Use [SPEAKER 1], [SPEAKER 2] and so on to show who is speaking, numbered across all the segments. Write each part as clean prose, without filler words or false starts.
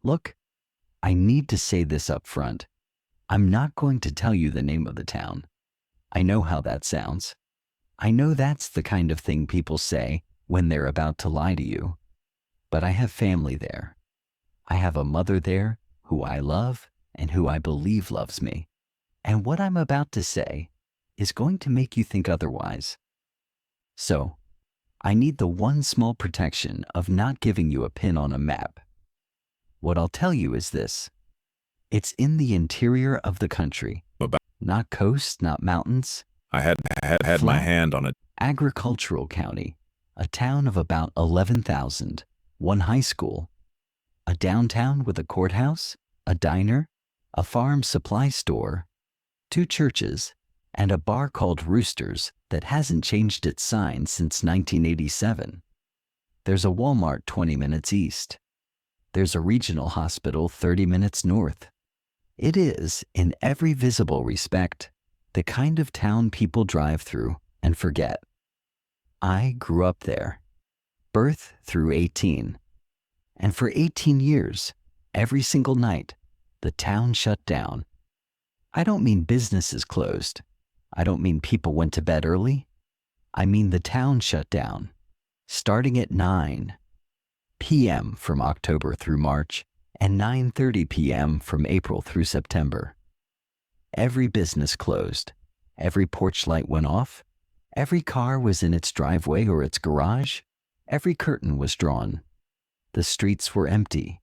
[SPEAKER 1] Look, I need to say this up front. I'm not going to tell you the name of the town. I know how that sounds. I know that's the kind of thing people say when they're about to lie to you. But I have family there. I have a mother there who I love and who I believe loves me. And what I'm about to say is going to make you think otherwise. So, I need the one small protection of not giving you a pin on a map. What I'll tell you is this. It's in the interior of the country. Not coast, not mountains.
[SPEAKER 2] I had my hand on it.
[SPEAKER 1] Agricultural county. A town of about 11,000. One high school. A downtown with a courthouse, a diner, a farm supply store, 2 churches, and a bar called Roosters that hasn't changed its sign since 1987. There's a Walmart 20 minutes east. There's a regional hospital 30 minutes north. It is, in every visible respect, the kind of town people drive through and forget. I grew up there, birth through 18. And for 18 years, every single night, the town shut down. I don't mean businesses closed. I don't mean people went to bed early. I mean the town shut down, starting at 9 p.m. from October through March and 9:30 p.m. from April through September. Every business closed. Every porch light went off. Every car was in its driveway or its garage. Every curtain was drawn. The streets were empty.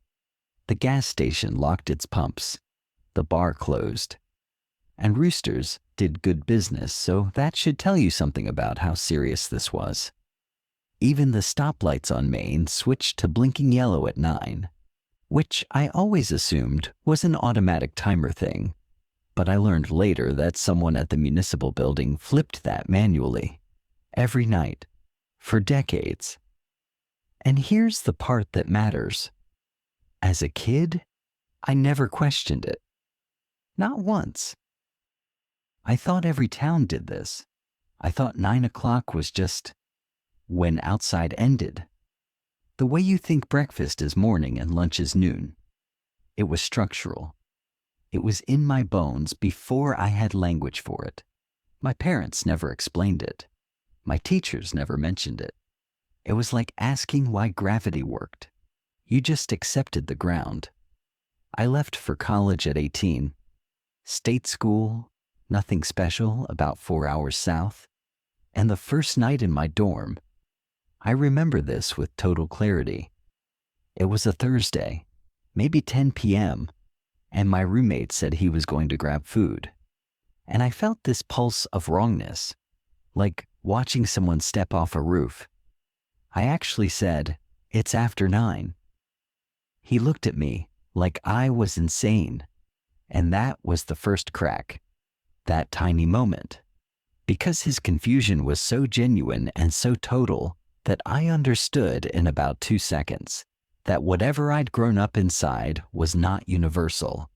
[SPEAKER 1] The gas station locked its pumps. The bar closed. And Roosters did good business, so that should tell you something about how serious this was. Even the stoplights on Main switched to blinking yellow at 9, which I always assumed was an automatic timer thing, but I learned later that someone at the municipal building flipped that manually, every night, for decades. And here's the part that matters. As a kid, I never questioned it. Not once. I thought every town did this. I thought 9 o'clock was just when outside ended. The way you think breakfast is morning and lunch is noon. It was structural. It was in my bones before I had language for it. My parents never explained it. My teachers never mentioned it. It was like asking why gravity worked. You just accepted the ground. I left for college at 18. State school, nothing special, about 4 hours south. And the first night in my dorm, I remember this with total clarity. It was a Thursday, maybe 10 p.m., and my roommate said he was going to grab food. And I felt this pulse of wrongness, like watching someone step off a roof. I actually said, "It's after 9. He looked at me like I was insane, and that was the first crack, that tiny moment. Because his confusion was so genuine and so total that I understood in about 2 seconds that whatever I'd grown up inside was not universal.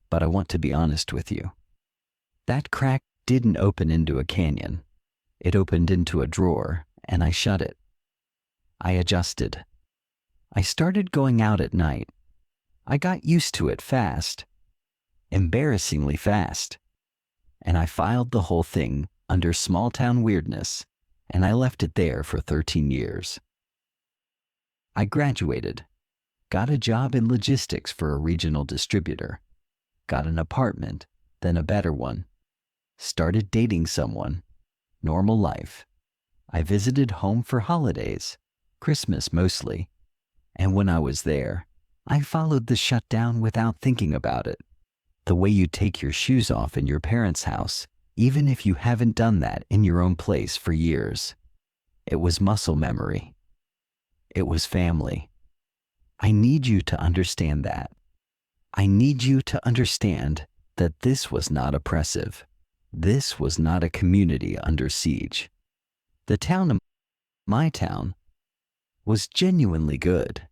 [SPEAKER 1] But I want to be honest with you. That crack didn't open into a canyon. It opened into a drawer, and I shut it. I adjusted. I started going out at night. I got used to it fast, embarrassingly fast. And I filed the whole thing under small-town weirdness, and I left it there for 13 years. I graduated, got a job in logistics for a regional distributor, got an apartment, then a better one, started dating someone, normal life. I visited home for holidays, Christmas mostly, and when I was there, I followed the shutdown without thinking about it. The way you take your shoes off in your parents' house, even if you haven't done that in your own place for years. It was muscle memory. It was family. I need you to understand that. I need you to understand that this was not oppressive. This was not a community under siege. The town, my town, was genuinely good.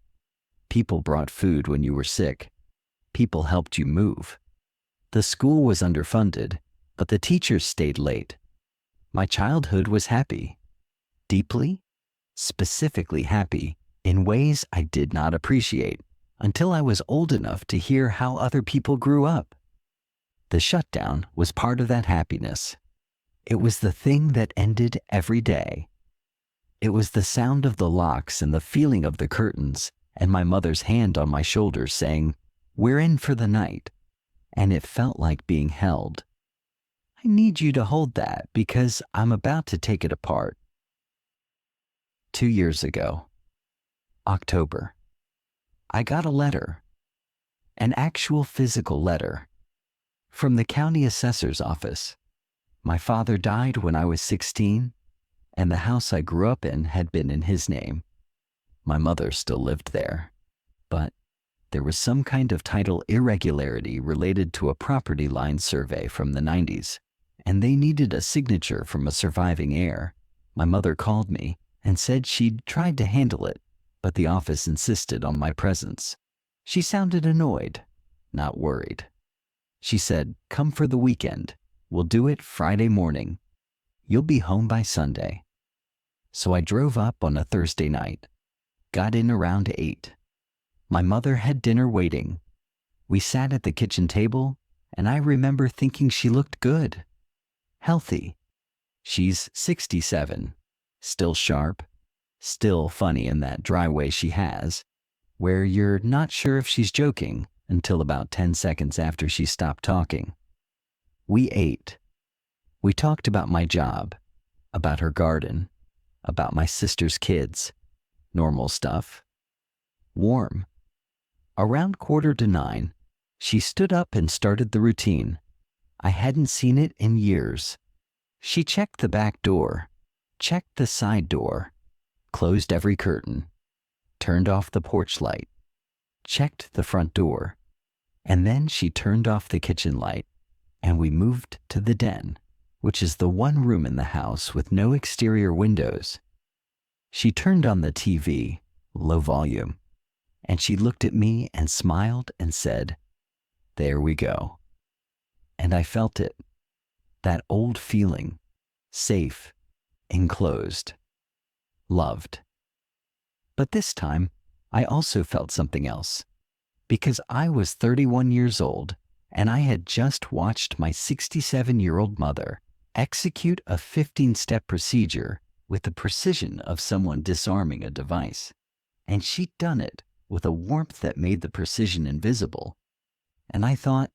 [SPEAKER 1] People brought food when you were sick. People helped you move. The school was underfunded, but the teachers stayed late. My childhood was happy. Deeply, specifically happy, in ways I did not appreciate until I was old enough to hear how other people grew up. The shutdown was part of that happiness. It was the thing that ended every day. It was the sound of the locks and the feeling of the curtains and my mother's hand on my shoulder saying, "We're in for the night." And it felt like being held. I need you to hold that because I'm about to take it apart. 2 years ago, October, I got a letter, an actual physical letter, from the county assessor's office. My father died when I was 16, and the house I grew up in had been in his name. My mother still lived there, but there was some kind of title irregularity related to a property line survey from the 90s, and they needed a signature from a surviving heir. My mother called me and said she'd tried to handle it, but the office insisted on my presence. She sounded annoyed, not worried. She said, "Come for the weekend. We'll do it Friday morning. You'll be home by Sunday." So I drove up on a Thursday night, got in around 8. My mother had dinner waiting. We sat at the kitchen table, and I remember thinking she looked good, healthy. She's 67, still sharp, still funny in that dry way she has, where you're not sure if she's joking until about 10 seconds after she stopped talking. We ate. We talked about my job, about her garden, about my sister's kids, normal stuff. Warm. Around 8:45, she stood up and started the routine. I hadn't seen it in years. She checked the back door, checked the side door, closed every curtain, turned off the porch light, checked the front door, and then she turned off the kitchen light, and we moved to the den, which is the one room in the house with no exterior windows. She turned on the TV, low volume, and she looked at me and smiled and said, "There we go." And I felt it, that old feeling, safe, enclosed, loved. But this time, I also felt something else, because I was 31 years old and I had just watched my 67-year-old mother execute a 15-step procedure with the precision of someone disarming a device. And she'd done it with a warmth that made the precision invisible. And I thought,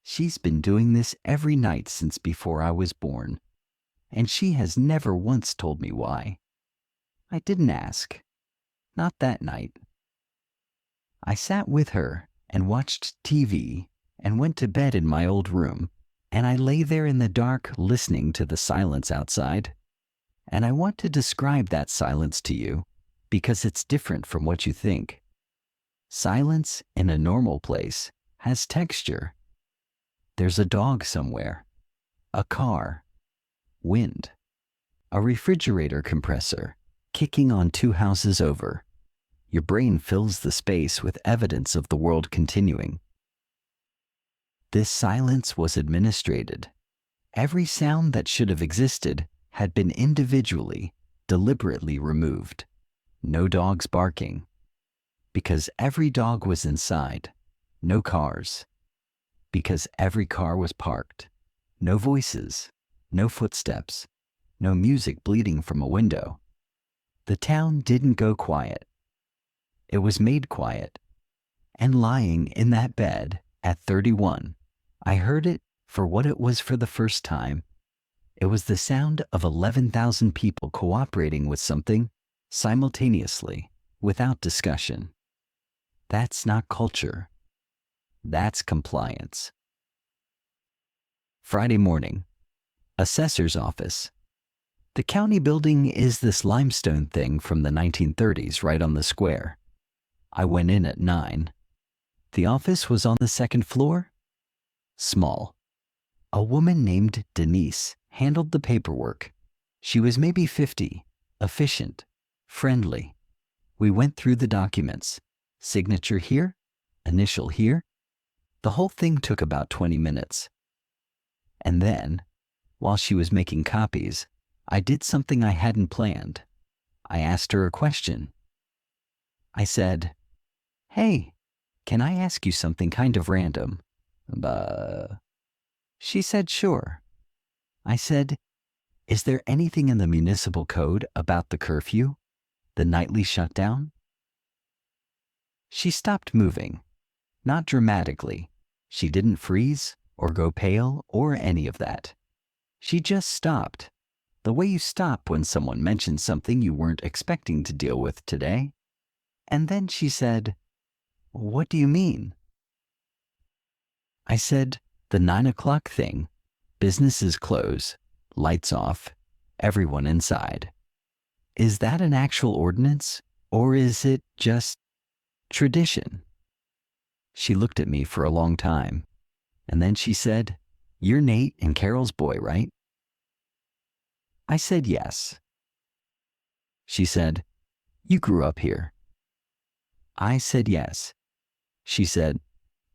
[SPEAKER 1] she's been doing this every night since before I was born, and she has never once told me why. I didn't ask. Not that night. I sat with her and watched TV and went to bed in my old room, and I lay there in the dark listening to the silence outside. And I want to describe that silence to you because it's different from what you think. Silence in a normal place has texture. There's a dog somewhere, a car, wind, a refrigerator compressor kicking on 2 houses over. Your brain fills the space with evidence of the world continuing. This silence was administrated. Every sound that should have existed had been individually, deliberately removed. No dogs barking, because every dog was inside. No cars, because every car was parked. No voices, no footsteps, no music bleeding from a window. The town didn't go quiet. It was made quiet. And lying in that bed at 31, I heard it for what it was for the first time. It was the sound of 11,000 people cooperating with something simultaneously, without discussion. That's not culture. That's compliance. Friday morning, assessor's office. The county building is this limestone thing from the 1930s right on the square. I went in at 9. The office was on the 2nd floor. Small. A woman named Denise handled the paperwork. She was maybe 50, efficient, friendly. We went through the documents. Signature here, initial here. The whole thing took about 20 minutes. And then, while she was making copies, I did something I hadn't planned. I asked her a question. I said, "Hey, "Can I ask you something kind of random?" She said, "Sure." I said, "Is there anything in the municipal code about the curfew, the nightly shutdown?" She stopped moving, not dramatically. She didn't freeze or go pale or any of that. She just stopped, the way you stop when someone mentions something you weren't expecting to deal with today. And then she said, "What do you mean?" I said, "The 9 o'clock thing. Businesses close, lights off, everyone inside. Is that an actual ordinance, or is it just tradition?" She looked at me for a long time, and then she said, "You're Nate and Carol's boy, right?" I said yes. She said, "You grew up here." I said yes. She said,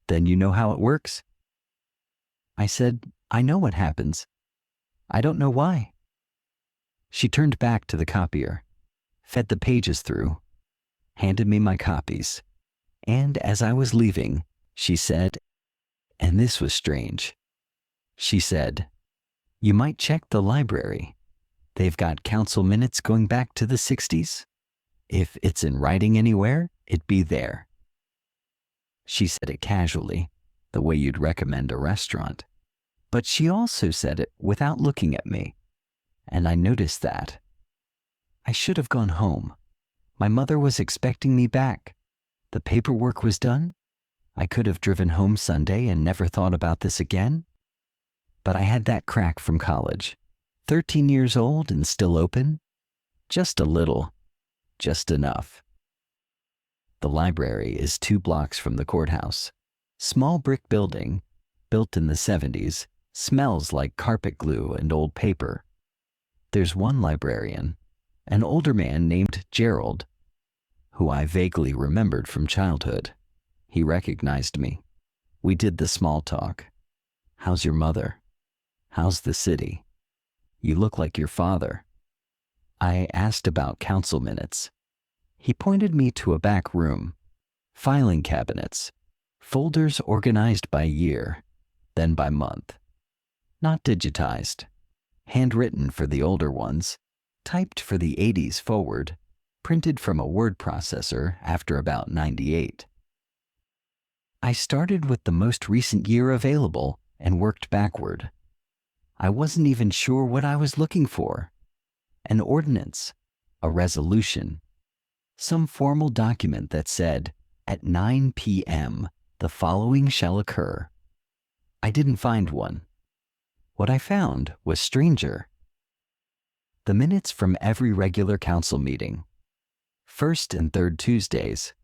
[SPEAKER 1] "Then you know how it works?" I said, "I know what happens. I don't know why." She turned back to the copier, fed the pages through, handed me my copies, and as I was leaving, she said, and this was strange, she said, "You might check the library. They've got council minutes going back to the 60s. If it's in writing anywhere, it'd be there." She said it casually, the way you'd recommend a restaurant. But she also said it without looking at me, and I noticed that. I should have gone home. My mother was expecting me back. The paperwork was done. I could have driven home Sunday and never thought about this again. But I had that crack from college. 13 years old and still open. Just a little. Just enough. The library is 2 blocks from the courthouse. Small brick building, built in the 70s, smells like carpet glue and old paper. There's one librarian, an older man named Gerald, who I vaguely remembered from childhood. He recognized me. We did the small talk. "How's your mother? How's the city? You look like your father." I asked about council minutes. He pointed me to a back room, filing cabinets, folders organized by year, then by month. Not digitized, handwritten for the older ones, typed for the 80s forward, printed from a word processor after about 98. I started with the most recent year available and worked backward. I wasn't even sure what I was looking for. An ordinance, a resolution, some formal document that said, "At 9 p.m., the following shall occur." I didn't find one. What I found was stranger. The minutes from every regular council meeting, first and third Tuesdays,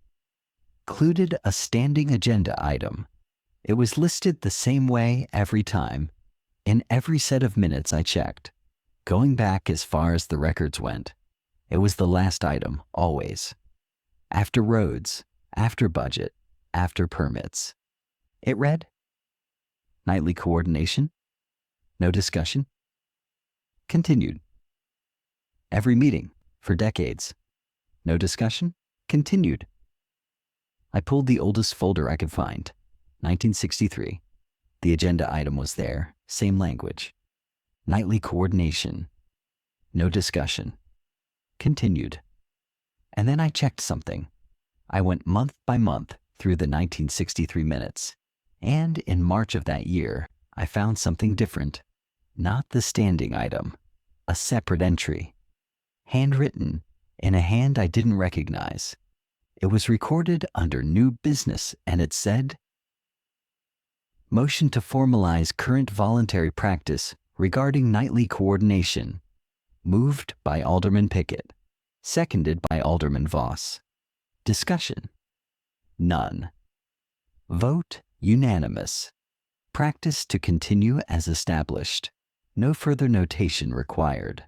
[SPEAKER 1] included a standing agenda item. It was listed the same way every time, in every set of minutes I checked. Going back as far as the records went, it was the last item, always. After roads, after budget, after permits. It read, "Nightly coordination. No discussion. Continued. Every meeting, for decades. No discussion. Continued." I pulled the oldest folder I could find, 1963. The agenda item was there, same language. Nightly coordination. No discussion. Continued. And then I checked something. I went month by month through the 1963 minutes, and in March of that year, I found something different. Not the standing item, a separate entry. Handwritten, in a hand I didn't recognize. It was recorded under new business, and it said, "Motion to formalize current voluntary practice regarding nightly coordination. Moved by Alderman Pickett. Seconded by Alderman Voss. Discussion. None. Vote unanimous. Practice to continue as established. No further notation required."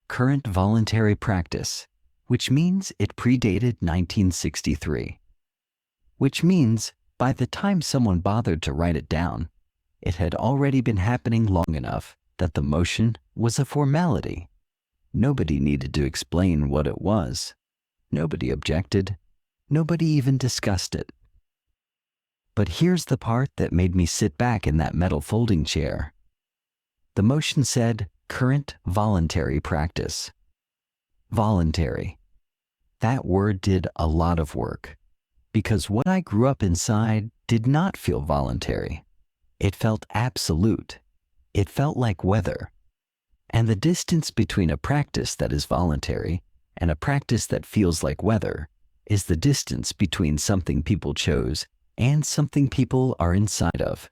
[SPEAKER 1] Current voluntary practice, which means it predated 1963. Which means by the time someone bothered to write it down, it had already been happening long enough that the motion was a formality. Nobody needed to explain what it was. Nobody objected. Nobody even discussed it. But here's the part that made me sit back in that metal folding chair. The motion said, current voluntary practice. Voluntary. That word did a lot of work, because what I grew up inside did not feel voluntary. It felt absolute. It felt like weather. And the distance between a practice that is voluntary and a practice that feels like weather is the distance between something people chose and something people are inside of.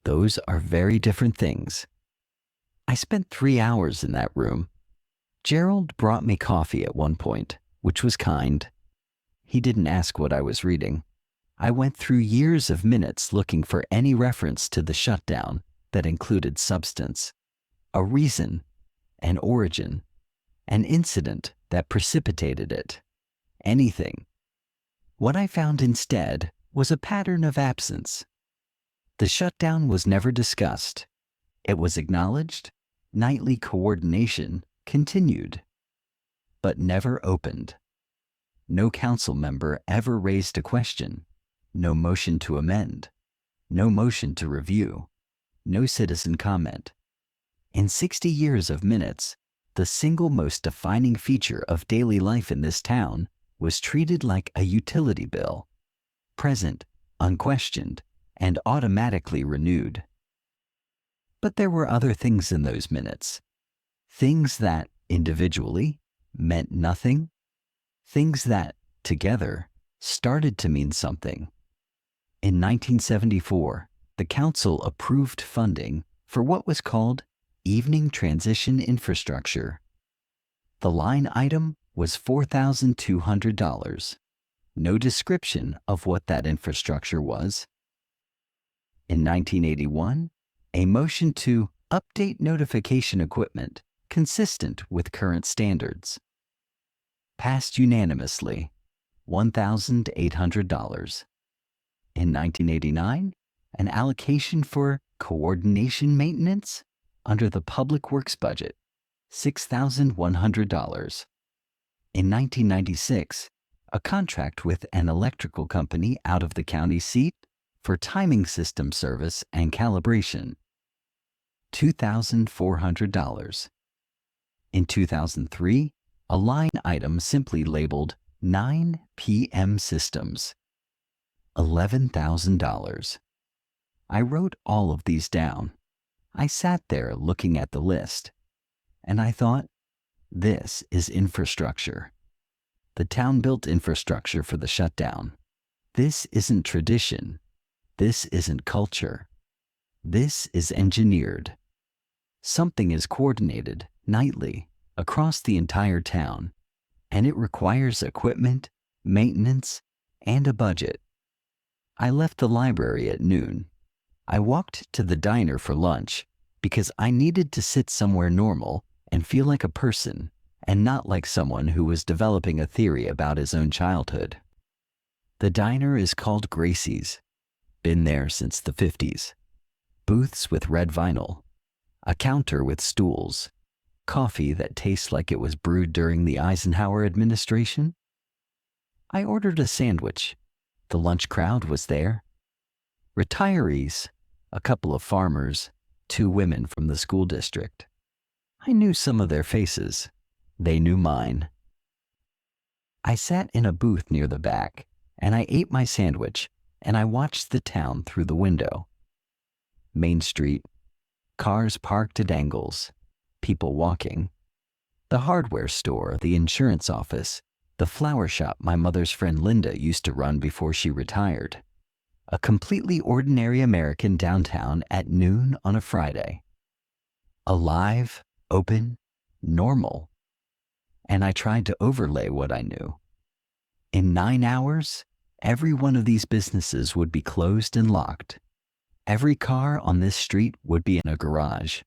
[SPEAKER 1] Those are very different things. I spent 3 hours in that room. Gerald brought me coffee at one point, which was kind. He didn't ask what I was reading. I went through years of minutes looking for any reference to the shutdown that included substance, a reason, an origin, an incident that precipitated it. Anything. What I found instead was a pattern of absence. The shutdown was never discussed. It was acknowledged. Nightly coordination continued, but never opened. No council member ever raised a question. No motion to amend. No motion to review. No citizen comment. In 60 years of minutes, the single most defining feature of daily life in this town was treated like a utility bill, present, unquestioned, and automatically renewed. But there were other things in those minutes. Things that, individually, meant nothing. Things that, together, started to mean something. In 1974, the council approved funding for what was called Evening Transition Infrastructure. The line item was $4,200. No description of what that infrastructure was. In 1981, a motion to update notification equipment consistent with current standards. Passed unanimously, $1,800. In 1989, an allocation for coordination maintenance under the Public Works budget, $6,100. In 1996, a contract with an electrical company out of the county seat for timing system service and calibration, $2,400. In 2003, a line item simply labeled 9 p.m. systems, $11,000. I wrote all of these down. I sat there looking at the list, and I thought, this is infrastructure. The town built infrastructure for the shutdown. This isn't tradition. This isn't culture. This is engineered. Something is coordinated nightly across the entire town, and it requires equipment, maintenance, and a budget. I left the library at noon. I walked to the diner for lunch because I needed to sit somewhere normal and feel like a person and not like someone who was developing a theory about his own childhood. The diner is called Gracie's. Been there since the 50s. Booths with red vinyl, a counter with stools, coffee that tastes like it was brewed during the Eisenhower administration. I ordered a sandwich. The lunch crowd was there. Retirees, a couple of farmers, 2 women from the school district. I knew some of their faces. They knew mine. I sat in a booth near the back, and I ate my sandwich, and I watched the town through the window. Main Street, cars parked at angles, people walking. The hardware store, the insurance office, the flower shop my mother's friend Linda used to run before she retired. A completely ordinary American downtown at noon on a Friday. Alive, open, normal. And I tried to overlay what I knew. In 9 hours, every one of these businesses would be closed and locked. Every car on this street would be in a garage.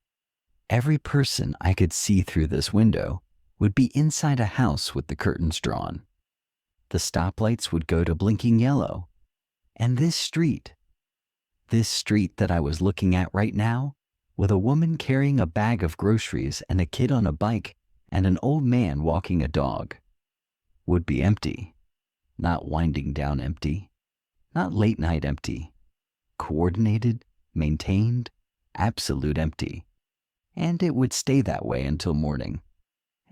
[SPEAKER 1] Every person I could see through this window would be inside a house with the curtains drawn. The stoplights would go to blinking yellow. And this street that I was looking at right now, with a woman carrying a bag of groceries and a kid on a bike and an old man walking a dog, would be empty. Not winding down empty, not late night empty. Coordinated, maintained, absolute empty. And it would stay that way until morning,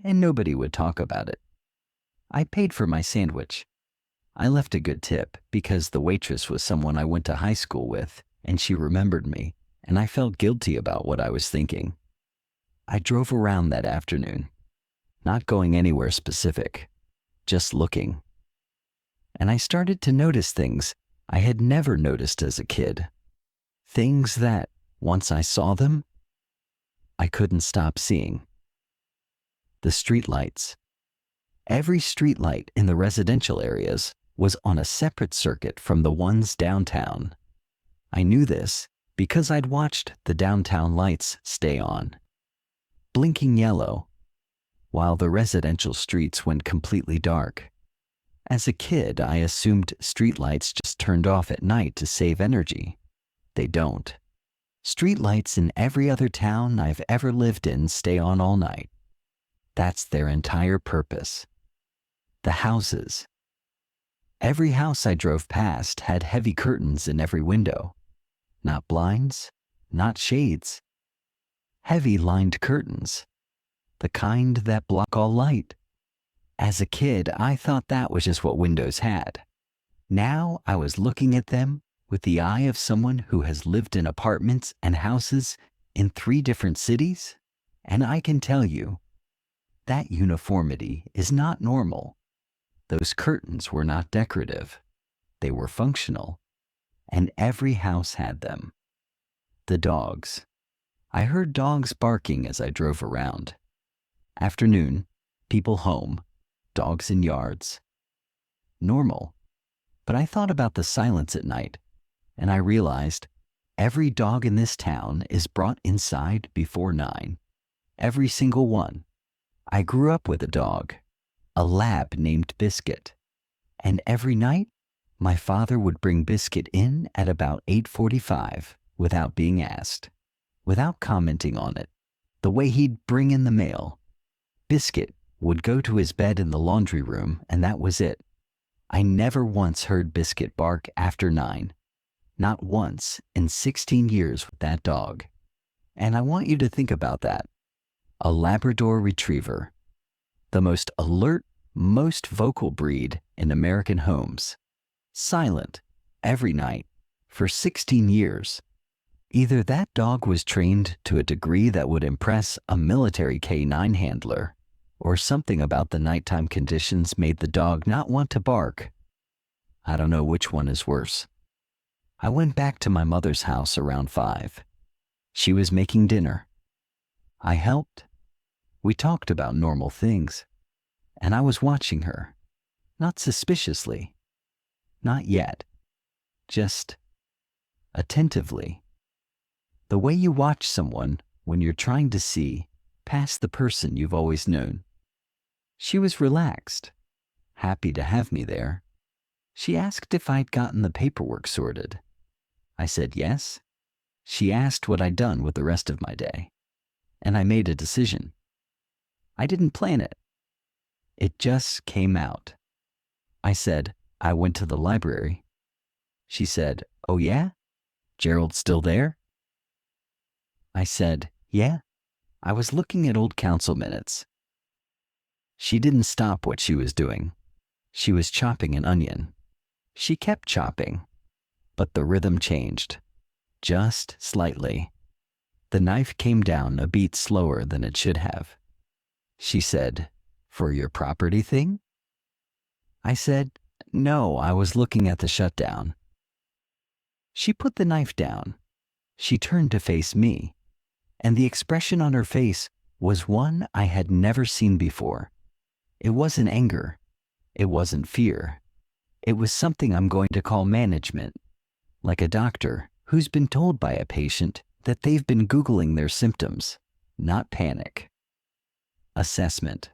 [SPEAKER 1] and nobody would talk about it. I paid for my sandwich. I left a good tip because the waitress was someone I went to high school with, and she remembered me, and I felt guilty about what I was thinking. I drove around that afternoon, not going anywhere specific, just looking. And I started to notice things I had never noticed as a kid. Things that, once I saw them, I couldn't stop seeing. The streetlights. Every streetlight in the residential areas was on a separate circuit from the ones downtown. I knew this because I'd watched the downtown lights stay on, blinking yellow, while the residential streets went completely dark. As a kid, I assumed streetlights just turned off at night to save energy. They don't. Streetlights in every other town I've ever lived in stay on all night. That's their entire purpose. The houses. Every house I drove past had heavy curtains in every window. Not blinds, not shades. Heavy lined curtains. The kind that block all light. As a kid, I thought that was just what windows had. Now I was looking at them with the eye of someone who has lived in apartments and houses in 3 different cities, and I can tell you, that uniformity is not normal. Those curtains were not decorative. They were functional, and every house had them. The dogs. I heard dogs barking as I drove around. Afternoon, people home, dogs in yards. Normal. But I thought about the silence at night, and I realized every dog in this town is brought inside before 9. Every single one. I grew up with a dog, a lab named Biscuit, and every night my father would bring Biscuit in at about 8:45 without being asked, without commenting on it, the way he'd bring in the mail. Biscuit would go to his bed in the laundry room, and that was it. I never once heard Biscuit bark after 9. Not once in 16 years with that dog. And I want you to think about that. A Labrador Retriever. The most alert, most vocal breed in American homes. Silent every night for 16 years. Either that dog was trained to a degree that would impress a military K9 handler, or something about the nighttime conditions made the dog not want to bark. I don't know which one is worse. I went back to my mother's house around 5. She was making dinner. I helped. We talked about normal things. And I was watching her. Not suspiciously. Not yet. Just attentively. The way you watch someone when you're trying to see past the person you've always known. She was relaxed, happy to have me there. She asked if I'd gotten the paperwork sorted. I said yes. She asked what I'd done with the rest of my day, and I made a decision. I didn't plan it. It just came out. I said, I went to the library. She said, oh yeah? Gerald's still there? I said, yeah. I was looking at old council minutes. She didn't stop what she was doing. She was chopping an onion. She kept chopping, but the rhythm changed, just slightly. The knife came down a beat slower than it should have. She said, for your property thing? I said, no, I was looking at the shutdown. She put the knife down. She turned to face me, and the expression on her face was one I had never seen before. It wasn't anger. It wasn't fear. It was something I'm going to call management, like a doctor who's been told by a patient that they've been Googling their symptoms, not panic. Assessment.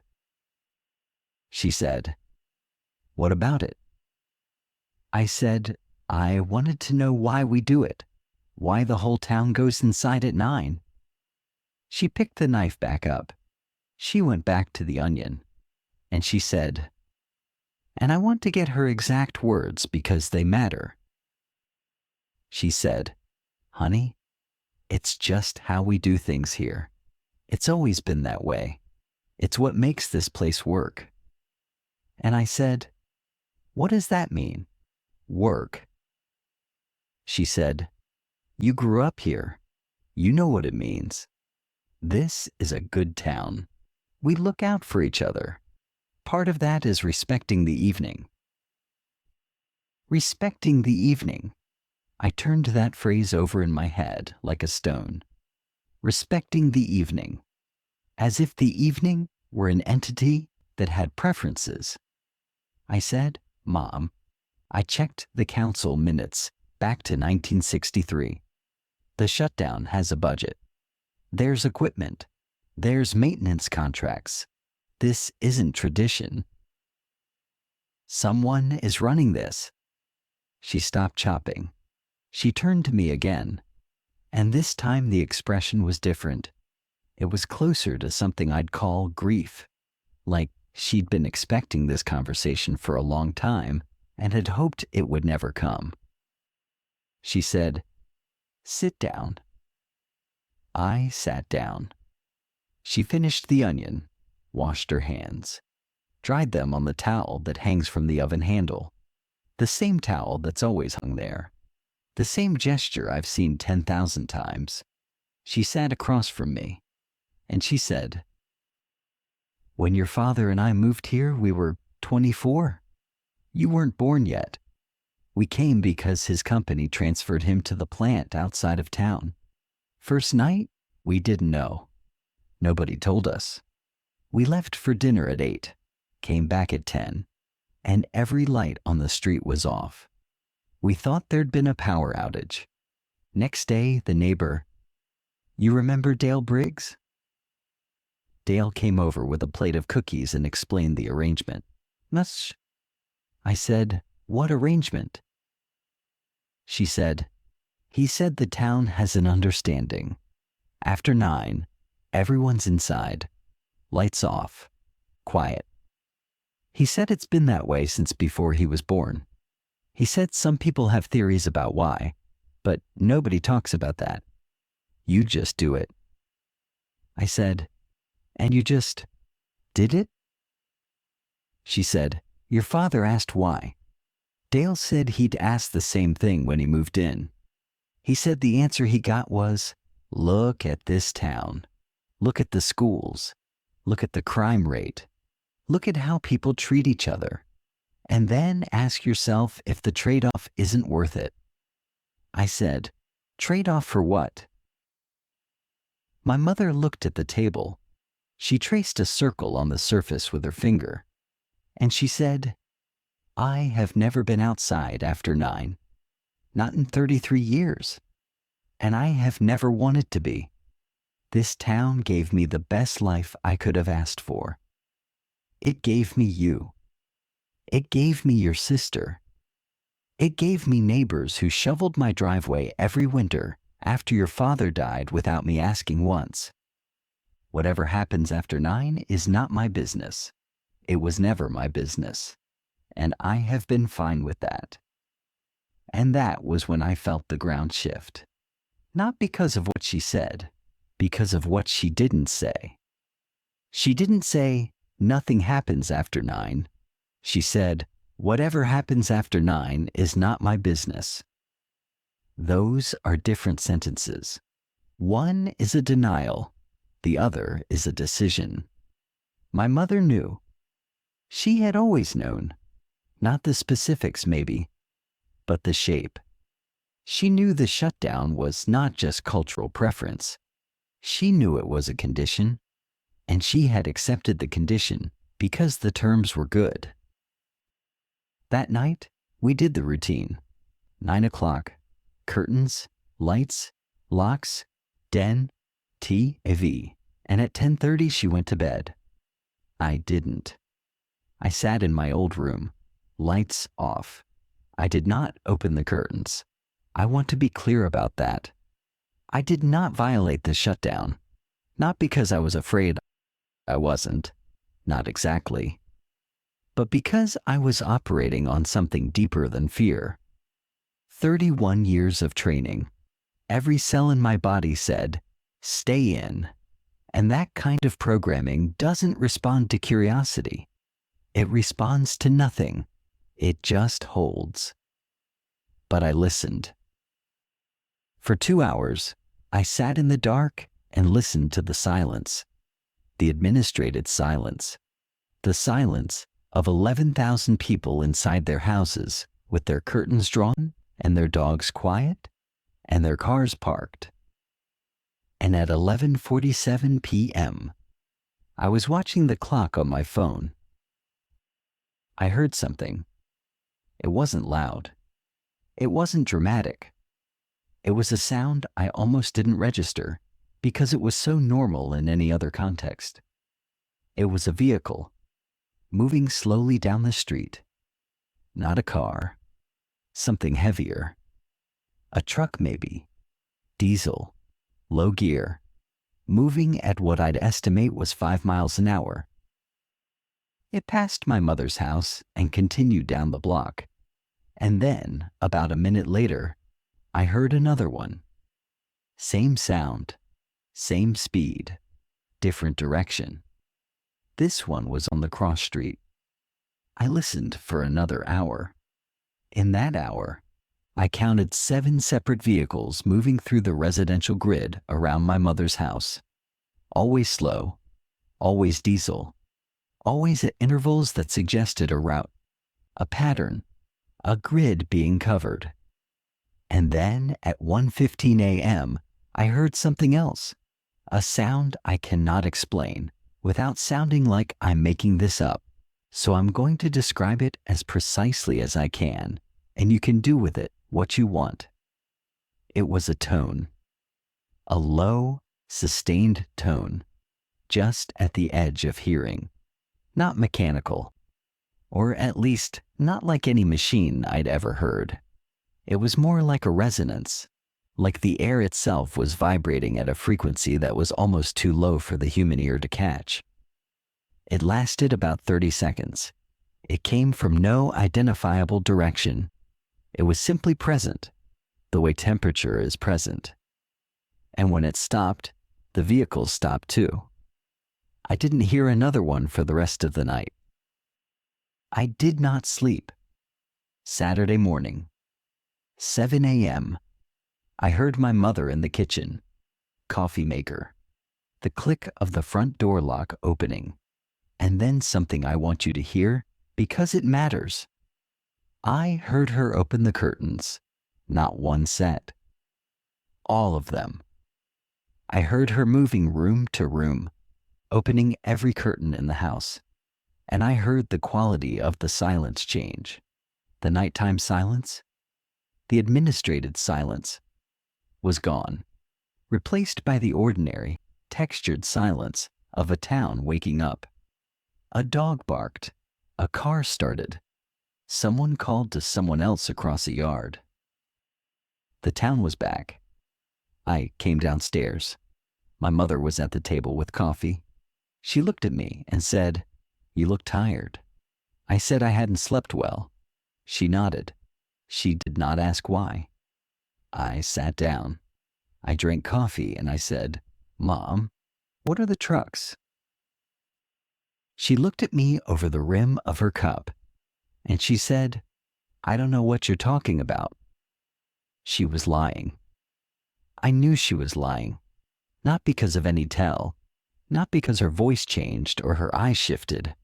[SPEAKER 1] She said, what about it? I said, I wanted to know why we do it, why the whole town goes inside at 9. She picked the knife back up. She went back to the onion, and she said, And I want to get her exact words because they matter. She said, "Honey, it's just how we do things here. It's always been that way. It's what makes this place work." And I said, "What does that mean? Work?" She said, "You grew up here. You know what it means. This is a good town. We look out for each other. Part of that is respecting the evening." Respecting the evening. I turned that phrase over in my head like a stone. Respecting the evening. As if the evening were an entity that had preferences. I said, "Mom, I checked the council minutes back to 1963. The Shutdown has a budget. There's equipment. There's maintenance contracts. This isn't tradition. Someone is running this." She stopped chopping. She turned to me again, and this time the expression was different. It was closer to something I'd call grief, like she'd been expecting this conversation for a long time and had hoped it would never come. She said, "Sit down." I sat down. She finished the onion, washed her hands, dried them on the towel that hangs from the oven handle, the same towel that's always hung there, the same gesture I've seen 10,000 times. She sat across from me, and she said, "When your father and I moved here, we were 24. You weren't born yet. We came because his company transferred him to the plant outside of town. First night, we didn't know. Nobody told us. We left for dinner at 8, came back at 10, and every light on the street was off. We thought there'd been a power outage. Next day, the neighbor, you remember Dale Briggs? Dale came over with a plate of cookies and explained the arrangement. Much. I said, "What arrangement?" She said, "He said the town has an understanding. After 9, everyone's inside. Lights off. Quiet. He said it's been that way since before he was born. He said some people have theories about why, but nobody talks about that. You just do it." I said, "And you just did it?" She said, "Your father asked why. Dale said he'd asked the same thing when he moved in. He said the answer he got was, 'Look at this town. Look at the schools. Look at the crime rate. Look at how people treat each other. And then ask yourself if the trade-off isn't worth it.'" I said, "Trade-off for what?" My mother looked at the table. She traced a circle on the surface with her finger, and she said, "I have never been outside after 9, not in 33 years, and I have never wanted to be. This town gave me the best life I could have asked for. It gave me you. It gave me your sister. It gave me neighbors who shoveled my driveway every winter after your father died without me asking once. Whatever happens after 9 is not my business. It was never my business, and I have been fine with that." And that was when I felt the ground shift. Not because of what she said, because of what she didn't say. She didn't say, "Nothing happens after 9. She said, "Whatever happens after 9 is not my business." Those are different sentences. One is a denial. The other is a decision. My mother knew. She had always known. Not the specifics, maybe, but the shape. She knew the shutdown was not just cultural preference. She knew it was a condition, and she had accepted the condition because the terms were good. That night, we did the routine. 9 o'clock, curtains, lights, locks, den, TV, and at 10:30 she went to bed. I didn't. I sat in my old room, lights off. I did not open the curtains. I want to be clear about that. I did not violate the shutdown, not because I was afraid I wasn't, not exactly, but because I was operating on something deeper than fear. 31 years of training. Every cell in my body said, stay in. And that kind of programming doesn't respond to curiosity. It responds to nothing. It just holds. But I listened. For 2 hours, I sat in the dark and listened to the silence. The administrated silence. The silence of 11,000 people inside their houses with their curtains drawn and their dogs quiet and their cars parked. And at 11:47 p.m., I was watching the clock on my phone. I heard something. It wasn't loud. It wasn't dramatic. It was a sound I almost didn't register because it was so normal in any other context. It was a vehicle moving slowly down the street. Not a car. Something heavier. A truck maybe. Diesel. Low gear. Moving at what I'd estimate was 5 miles an hour. It passed my mother's house and continued down the block. And then, about a minute later, I heard another one. Same sound. Same speed. Different direction. This one was on the cross street. I listened for another hour. In that hour, I counted 7 separate vehicles moving through the residential grid around my mother's house. Always slow, always diesel, always at intervals that suggested a route, a pattern, a grid being covered. And then at 1:15 a.m., I heard something else, a sound I cannot explain without sounding like I'm making this up. So I'm going to describe it as precisely as I can, and you can do with it what you want. It was a tone. A low, sustained tone, just at the edge of hearing. Not mechanical, or at least not like any machine I'd ever heard. It was more like a resonance, like the air itself was vibrating at a frequency that was almost too low for the human ear to catch. It lasted about 30 seconds. It came from no identifiable direction. It was simply present, the way temperature is present. And when it stopped, the vehicle stopped too. I didn't hear another one for the rest of the night. I did not sleep. Saturday morning, 7 a.m., I heard my mother in the kitchen, coffee maker, the click of the front door lock opening, and then something I want you to hear because it matters. I heard her open the curtains, not one set. All of them. I heard her moving room to room, opening every curtain in the house, and I heard the quality of the silence change. The nighttime silence, the administrated silence, was gone, replaced by the ordinary, textured silence of a town waking up. A dog barked, a car started, someone called to someone else across a yard. The town was back. I came downstairs. My mother was at the table with coffee. She looked at me and said, "You look tired." I said I hadn't slept well. She nodded. She did not ask why. I sat down. I drank coffee and I said, "Mom, what are the trucks?" She looked at me over the rim of her cup and she said, "I don't know what you're talking about." She was lying. I knew she was lying, not because of any tell, not because her voice changed or her eyes shifted.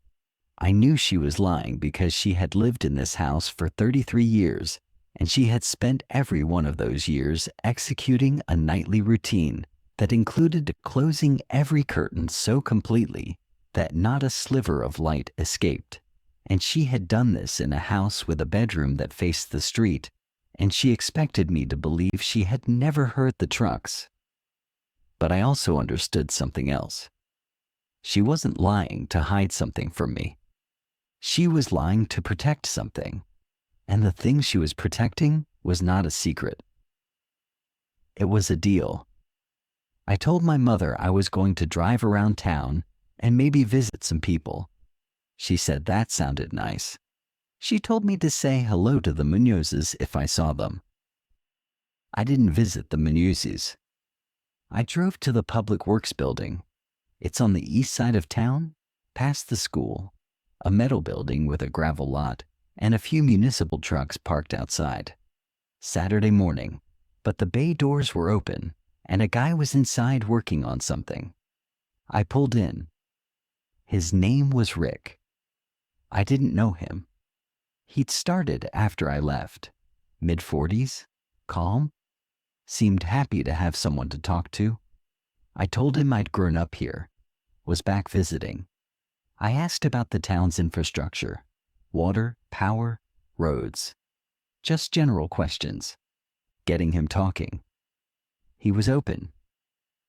[SPEAKER 1] I knew she was lying because she had lived in this house for 33 years, and she had spent every one of those years executing a nightly routine that included closing every curtain so completely that not a sliver of light escaped. And she had done this in a house with a bedroom that faced the street, and she expected me to believe she had never heard the trucks. But I also understood something else. She wasn't lying to hide something from me. She was lying to protect something, and the thing she was protecting was not a secret. It was a deal. I told my mother I was going to drive around town and maybe visit some people. She said that sounded nice. She told me to say hello to the Munozes if I saw them. I didn't visit the Munozes. I drove to the Public Works building. It's on the east side of town, past the school, a metal building with a gravel lot, and a few municipal trucks parked outside. Saturday morning, but the bay doors were open, and a guy was inside working on something. I pulled in. His name was Rick. I didn't know him. He'd started after I left. Mid-40s, calm, seemed happy to have someone to talk to. I told him I'd grown up here, was back visiting. I asked about the town's infrastructure, water, power, roads. Just general questions, getting him talking. He was open,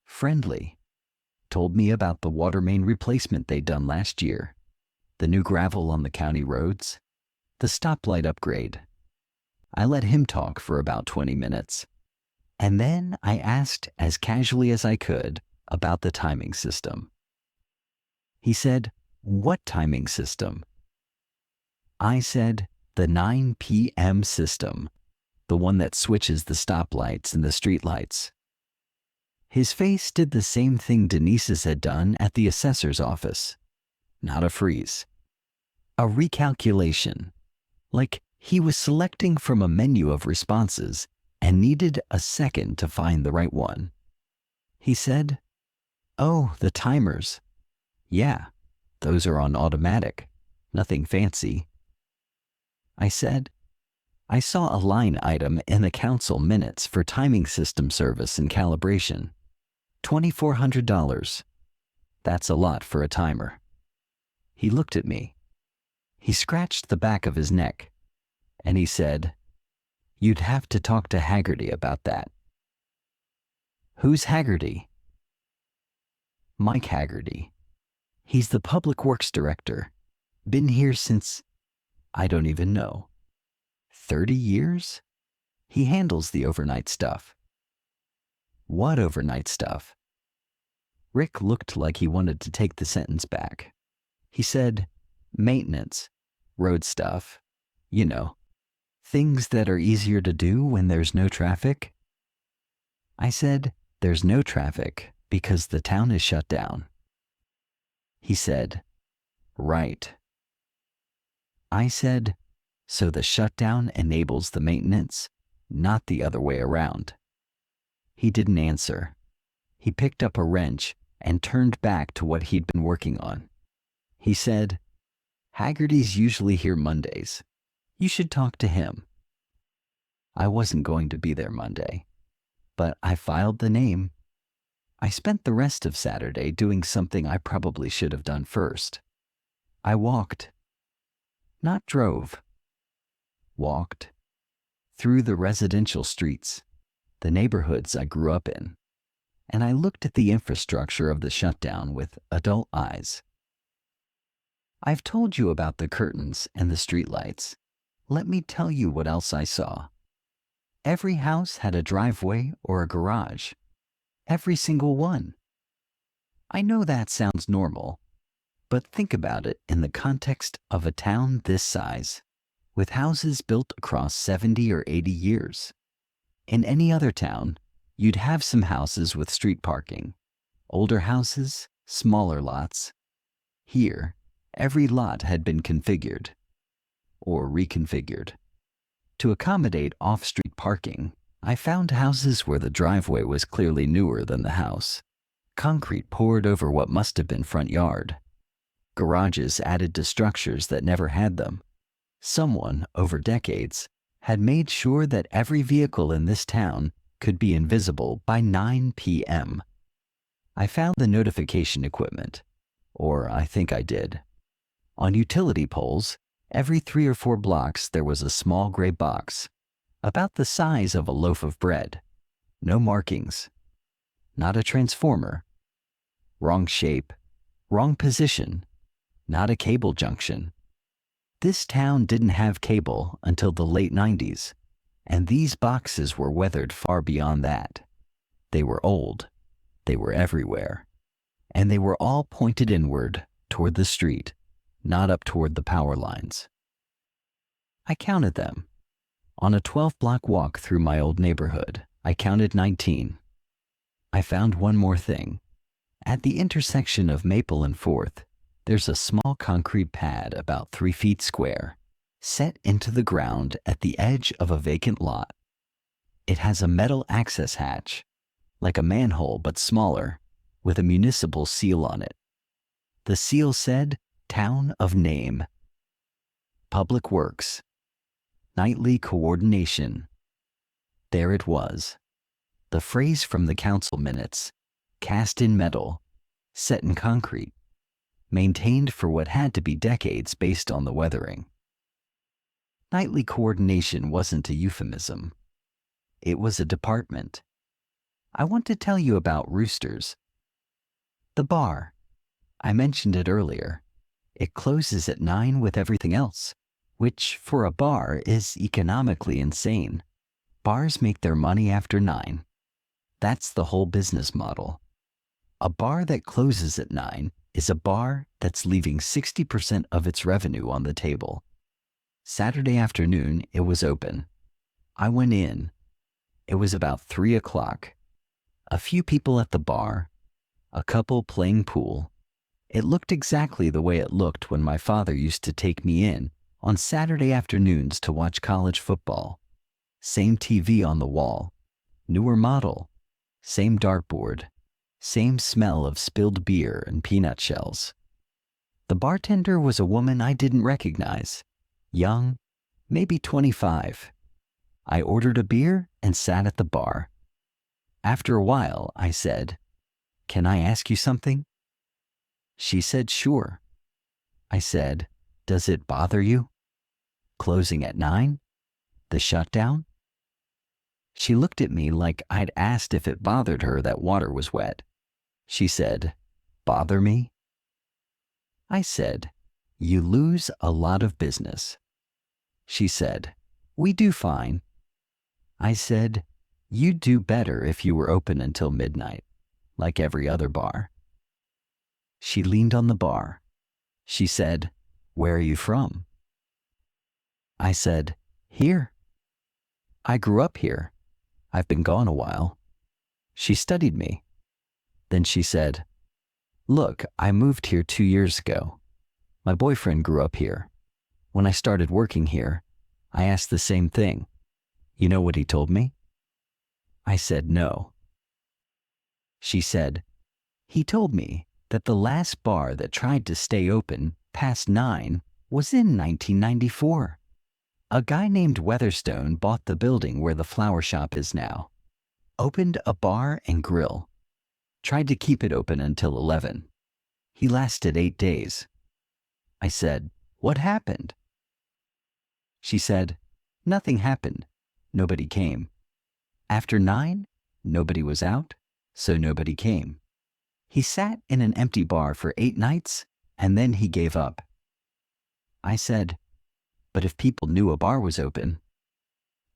[SPEAKER 1] friendly, told me about the water main replacement they'd done last year, the new gravel on the county roads, the stoplight upgrade. I let him talk for about 20 minutes. And then I asked as casually as I could about the timing system. He said, "What timing system?" I said, "The 9 p.m. system, the one that switches the stoplights and the streetlights." His face did the same thing Denise's had done at the assessor's office. Not a freeze. A recalculation. Like he was selecting from a menu of responses and needed a second to find the right one. He said, "Oh, the timers. Yeah, those are on automatic. Nothing fancy." I said, "I saw a line item in the council minutes for timing system service and calibration. $2,400. That's a lot for a timer." He looked at me. He scratched the back of his neck, and he said, "You'd have to talk to Haggerty about that." "Who's Haggerty?" "Mike Haggerty. He's the Public Works Director. Been here since, I don't even know, 30 years? He handles the overnight stuff." "What overnight stuff?" Rick looked like he wanted to take the sentence back. He said, "Maintenance, road stuff, you know, things that are easier to do when there's no traffic." I said, "There's no traffic because the town is shut down." He said, "Right." I said, "So the shutdown enables the maintenance, not the other way around." He didn't answer. He picked up a wrench and turned back to what he'd been working on. He said, "Haggerty's usually here Mondays. You should talk to him." I wasn't going to be there Monday, but I filed the name. I spent the rest of Saturday doing something I probably should have done first. I walked, not drove, walked through the residential streets, the neighborhoods I grew up in, and I looked at the infrastructure of the shutdown with adult eyes. I've told you about the curtains and the streetlights. Let me tell you what else I saw. Every house had a driveway or a garage. Every single one. I know that sounds normal, but think about it in the context of a town this size, with houses built across 70 or 80 years. In any other town, you'd have some houses with street parking, older houses, smaller lots. Here, every lot had been configured, or reconfigured. To accommodate off-street parking, I found houses where the driveway was clearly newer than the house. Concrete poured over what must have been front yard. Garages added to structures that never had them. Someone, over decades, had made sure that every vehicle in this town could be invisible by 9 p.m. I found the notification equipment, or I think I did. On utility poles, every 3 or 4 blocks there was a small gray box, about the size of a loaf of bread. No markings. Not a transformer. Wrong shape. Wrong position. Not a cable junction. This town didn't have cable until the late 90s, and these boxes were weathered far beyond that. They were old. They were everywhere. And they were all pointed inward, toward the street, not up toward the power lines. I counted them. On a 12-block walk through my old neighborhood, I counted 19. I found one more thing. At the intersection of Maple and 4th, there's a small concrete pad about 3 feet square, set into the ground at the edge of a vacant lot. It has a metal access hatch, like a manhole but smaller, with a municipal seal on it. The seal said, Town of Name. Public Works. Nightly Coordination. There it was. The phrase from the council minutes, cast in metal, set in concrete, maintained for what had to be decades based on the weathering. Nightly coordination wasn't a euphemism. It was a department. I want to tell you about Roosters. The bar. I mentioned it earlier. It closes at 9 with everything else, which for a bar is economically insane. Bars make their money after 9. That's the whole business model. A bar that closes at 9 is a bar that's leaving 60% of its revenue on the table. Saturday afternoon, it was open. I went in. It was about 3 o'clock. A few people at the bar, a couple playing pool. It looked exactly the way it looked when my father used to take me in on Saturday afternoons to watch college football. Same TV on the wall, newer model, same dartboard, same smell of spilled beer and peanut shells. The bartender was a woman I didn't recognize, young, maybe 25. I ordered a beer and sat at the bar. After a while, I said, "Can I ask you something?" She said, "Sure." I said, "Does it bother you? Closing at 9? The shutdown?" She looked at me like I'd asked if it bothered her that water was wet. She said, "Bother me?" I said, "You lose a lot of business." She said, "We do fine." I said, "You'd do better if you were open until midnight, like every other bar." She leaned on the bar. She said, "Where are you from?" I said, "Here. I grew up here. I've been gone a while." She studied me. Then she said, "Look, I moved here 2 years ago. My boyfriend grew up here. When I started working here, I asked the same thing. You know what he told me?" I said, "No." She said, "He told me that the last bar that tried to stay open past 9 was in 1994. A guy named Weatherstone bought the building where the flower shop is now, opened a bar and grill, tried to keep it open until 11. He lasted 8 days. I said, "What happened?" She said, "Nothing happened. Nobody came. After 9, nobody was out, so nobody came. He sat in an empty bar for 8 nights, and then he gave up." I said, "But if people knew a bar was open?"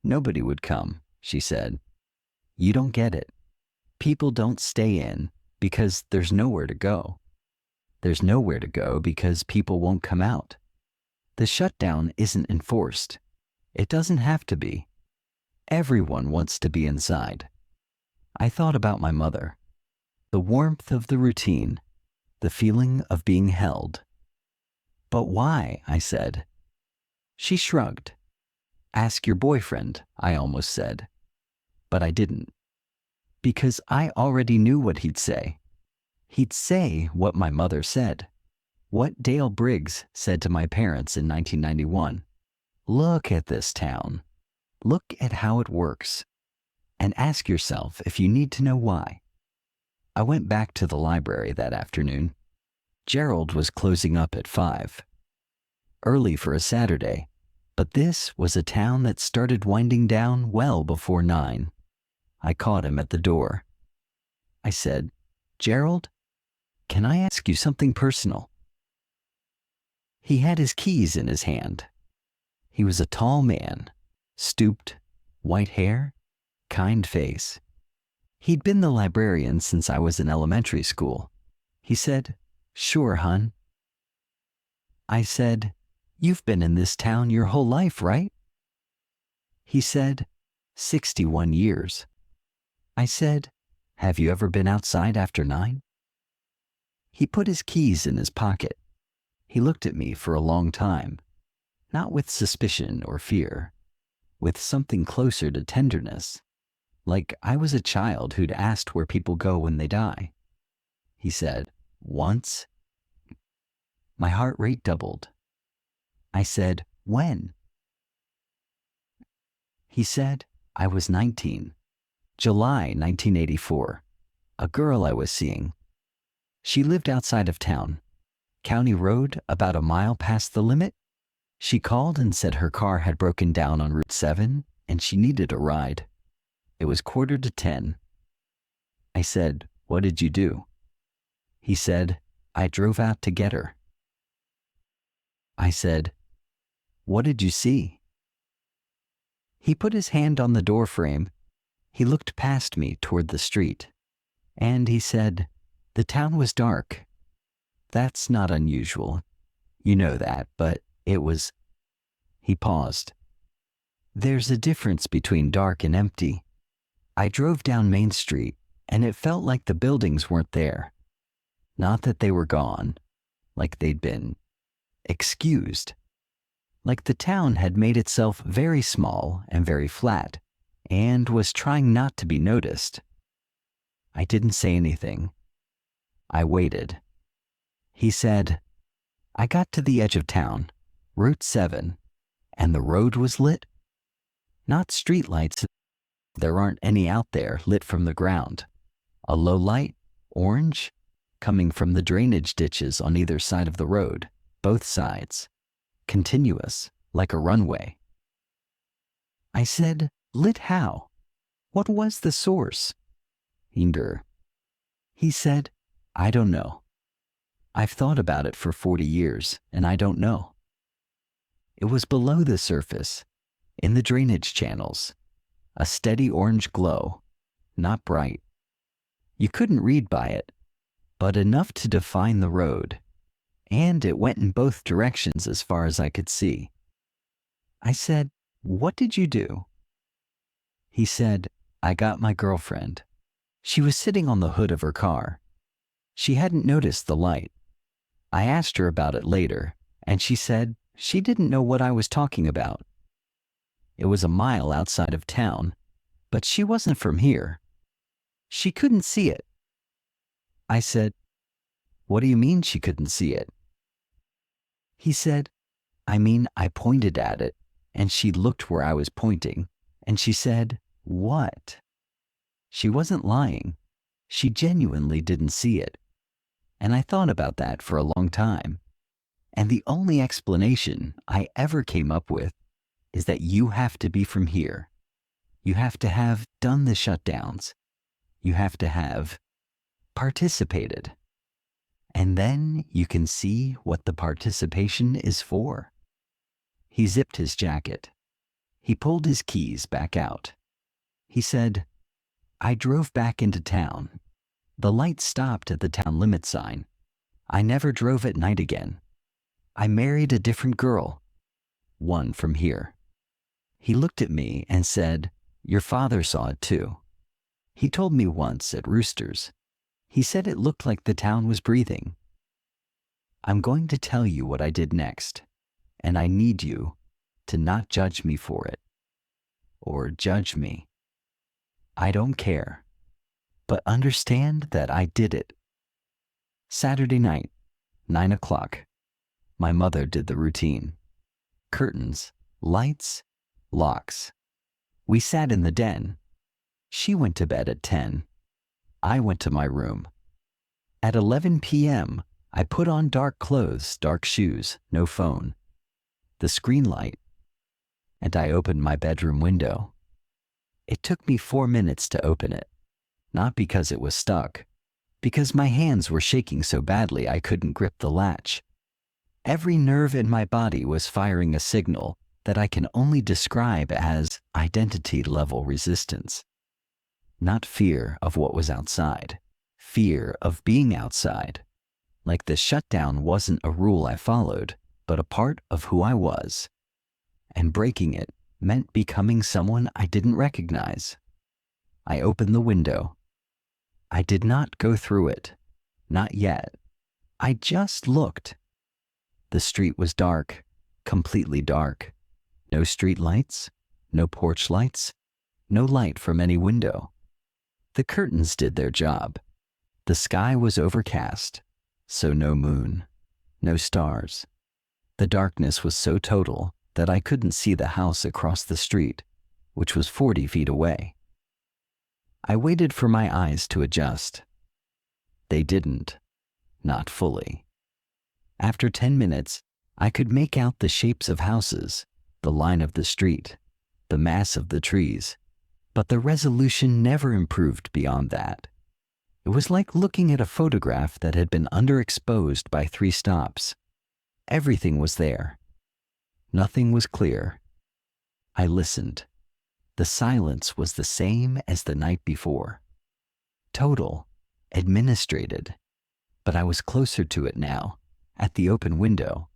[SPEAKER 1] "Nobody would come," she said. "You don't get it. People don't stay in because there's nowhere to go. There's nowhere to go because people won't come out. The shutdown isn't enforced. It doesn't have to be. Everyone wants to be inside." I thought about my mother, the warmth of the routine, the feeling of being held. "But why?" I said. She shrugged. "Ask your boyfriend," I almost said. But I didn't. Because I already knew what he'd say. He'd say what my mother said. What Dale Briggs said to my parents in 1991. "Look at this town. Look at how it works. And ask yourself if you need to know why." I went back to the library that afternoon. Gerald was closing up at 5. Early for a Saturday, but this was a town that started winding down well before 9. I caught him at the door. I said, "Gerald, can I ask you something personal?" He had his keys in his hand. He was a tall man, stooped, white hair, kind face. He'd been the librarian since I was in elementary school. He said, "Sure, hun." I said, "You've been in this town your whole life, right?" He said, 61 years. I said, "Have you ever been outside after 9?" He put his keys in his pocket. He looked at me for a long time, not with suspicion or fear, with something closer to tenderness, like I was a child who'd asked where people go when they die. He said, "Once?" My heart rate doubled. I said, "When?" He said, "I was 19. July 1984. A girl I was seeing. She lived outside of town. County road, about a mile past the limit. She called and said her car had broken down on Route 7 and she needed a ride. It was 9:45. I said, "What did you do?" He said, "I drove out to get her." I said, "What did you see?" He put his hand on the door frame. He looked past me toward the street. And he said, "The town was dark. That's not unusual. You know that, but it was." He paused. "There's a difference between dark and empty. I drove down Main Street, and it felt like the buildings weren't there. Not that they were gone, like they'd been excused. Like the town had made itself very small and very flat, and was trying not to be noticed." I didn't say anything. I waited. He said, "I got to the edge of town, Route 7, and the road was lit. Not streetlights, there aren't any out there lit from the ground. A low light, orange, coming from the drainage ditches on either side of the road, both sides, continuous, like a runway." I said, "Lit how? What was the source?" He said, "I don't know. I've thought about it for 40 years, and I don't know. It was below the surface, in the drainage channels, a steady orange glow, not bright. You couldn't read by it, but enough to define the road, and it went in both directions as far as I could see." I said, "What did you do?" He said, "I got my girlfriend. She was sitting on the hood of her car. She hadn't noticed the light. I asked her about it later, and she said she didn't know what I was talking about. It was a mile outside of town, but she wasn't from here. She couldn't see it." I said, "What do you mean she couldn't see it?" He said, "I mean, I pointed at it, and she looked where I was pointing, and she said, 'What?' She wasn't lying. She genuinely didn't see it. And I thought about that for a long time. And the only explanation I ever came up with is that you have to be from here. You have to have done the shutdowns. You have to have participated. And then you can see what the participation is for." He zipped his jacket. He pulled his keys back out. He said, "I drove back into town. The light stopped at the town limit sign. I never drove at night again. I married a different girl, one from here." He looked at me and said, "Your father saw it too. He told me once at Roosters. He said it looked like the town was breathing." I'm going to tell you what I did next, and I need you to not judge me for it. Or judge me. I don't care. But understand that I did it. Saturday night, 9 o'clock. My mother did the routine. Curtains, lights, locks. We sat in the den. She went to bed at 10. I went to my room. At 11 p.m., I put on dark clothes, dark shoes, no phone, the screen light, and I opened my bedroom window. It took me 4 minutes to open it, not because it was stuck, because my hands were shaking so badly I couldn't grip the latch. Every nerve in my body was firing a signal that I can only describe as identity level resistance. Not fear of what was outside, fear of being outside. Like the shutdown wasn't a rule I followed, but a part of who I was. And breaking it meant becoming someone I didn't recognize. I opened the window. I did not go through it. Not yet. I just looked. The street was dark, completely dark. No street lights, no porch lights, no light from any window. The curtains did their job. The sky was overcast, so no moon, no stars. The darkness was so total that I couldn't see the house across the street, which was 40 feet away. I waited for my eyes to adjust. They didn't, not fully. After 10 minutes, I could make out the shapes of houses, the line of the street, the mass of the trees, but the resolution never improved beyond that. It was like looking at a photograph that had been underexposed by 3 stops. Everything was there. Nothing was clear. I listened. The silence was the same as the night before. Total, administrated. But I was closer to it now, at the open window,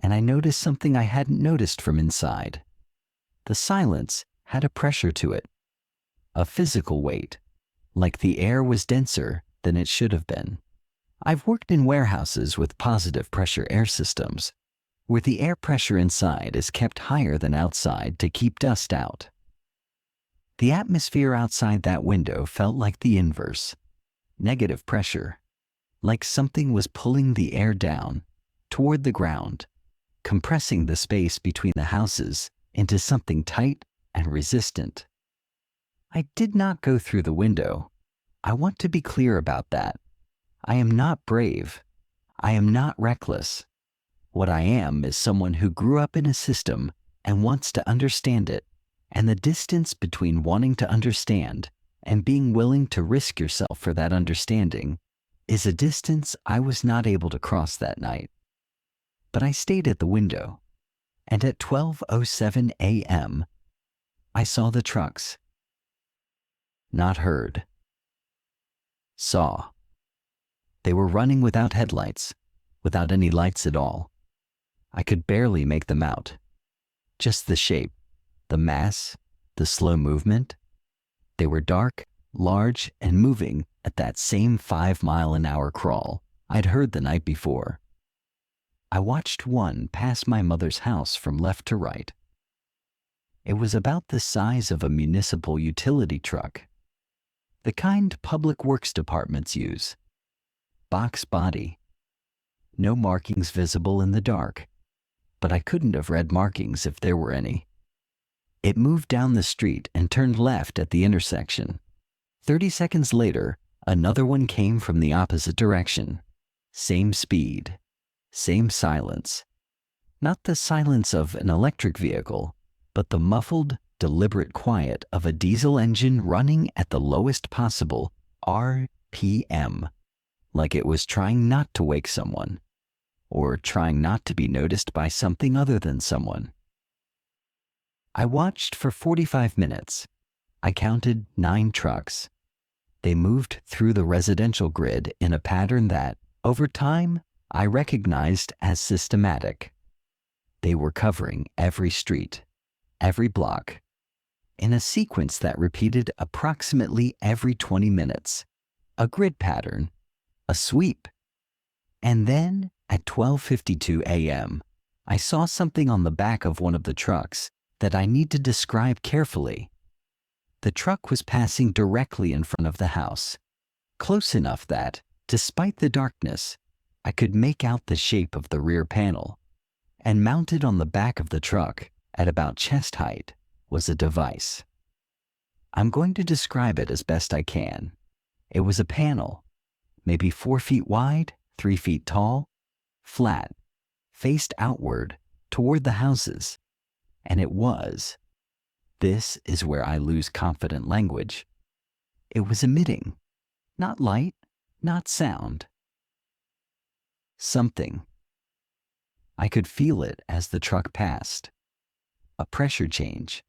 [SPEAKER 1] and I noticed something I hadn't noticed from inside. The silence had a pressure to it, a physical weight, like the air was denser than it should have been. I've worked in warehouses with positive pressure air systems, where the air pressure inside is kept higher than outside to keep dust out. The atmosphere outside that window felt like the inverse, negative pressure, like something was pulling the air down, toward the ground, compressing the space between the houses into something tight and resistant. I did not go through the window. I want to be clear about that. I am not brave. I am not reckless. What I am is someone who grew up in a system and wants to understand it, and the distance between wanting to understand and being willing to risk yourself for that understanding is a distance I was not able to cross that night. But I stayed at the window, and at 12:07 a.m., I saw the trucks. Not heard. Saw. They were running without headlights, without any lights at all. I could barely make them out. Just the shape, the mass, the slow movement. They were dark, large, and moving at that same 5-mile-an-hour crawl I'd heard the night before. I watched one pass my mother's house from left to right. It was about the size of a municipal utility truck, the kind public works departments use. Box body. No markings visible in the dark, but I couldn't have read markings if there were any. It moved down the street and turned left at the intersection. 30 seconds later, another one came from the opposite direction. Same speed, same silence. Not the silence of an electric vehicle, but the muffled, deliberate quiet of a diesel engine running at the lowest possible RPM, like it was trying not to wake someone, or trying not to be noticed by something other than someone. I watched for 45 minutes. I counted 9 trucks. They moved through the residential grid in a pattern that, over time, I recognized as systematic. They were covering every street, every block, in a sequence that repeated approximately every 20 minutes, a grid pattern, a sweep. And then, at 12:52 a.m., I saw something on the back of one of the trucks that I need to describe carefully. The truck was passing directly in front of the house, close enough that, despite the darkness, I could make out the shape of the rear panel, and mounted on the back of the truck, at about chest height, was a device. I'm going to describe it as best I can. It was a panel, maybe 4 feet wide, 3 feet tall, flat, faced outward, toward the houses, and it was. This is where I lose confident language. It was emitting, not light, not sound. Something. I could feel it as the truck passed. A pressure change.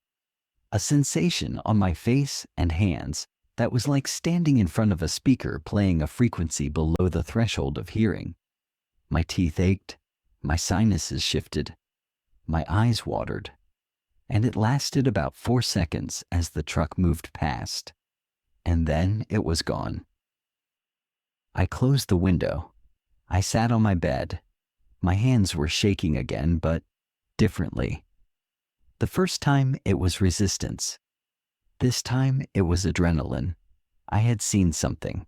[SPEAKER 1] A sensation on my face and hands that was like standing in front of a speaker playing a frequency below the threshold of hearing. My teeth ached, My sinuses shifted. My eyes watered. And it lasted about 4 seconds as the truck moved past. And then it was gone. I closed the window. I sat on my bed. My hands were shaking again, but differently. The first time it was resistance. This time it was adrenaline. I had seen something.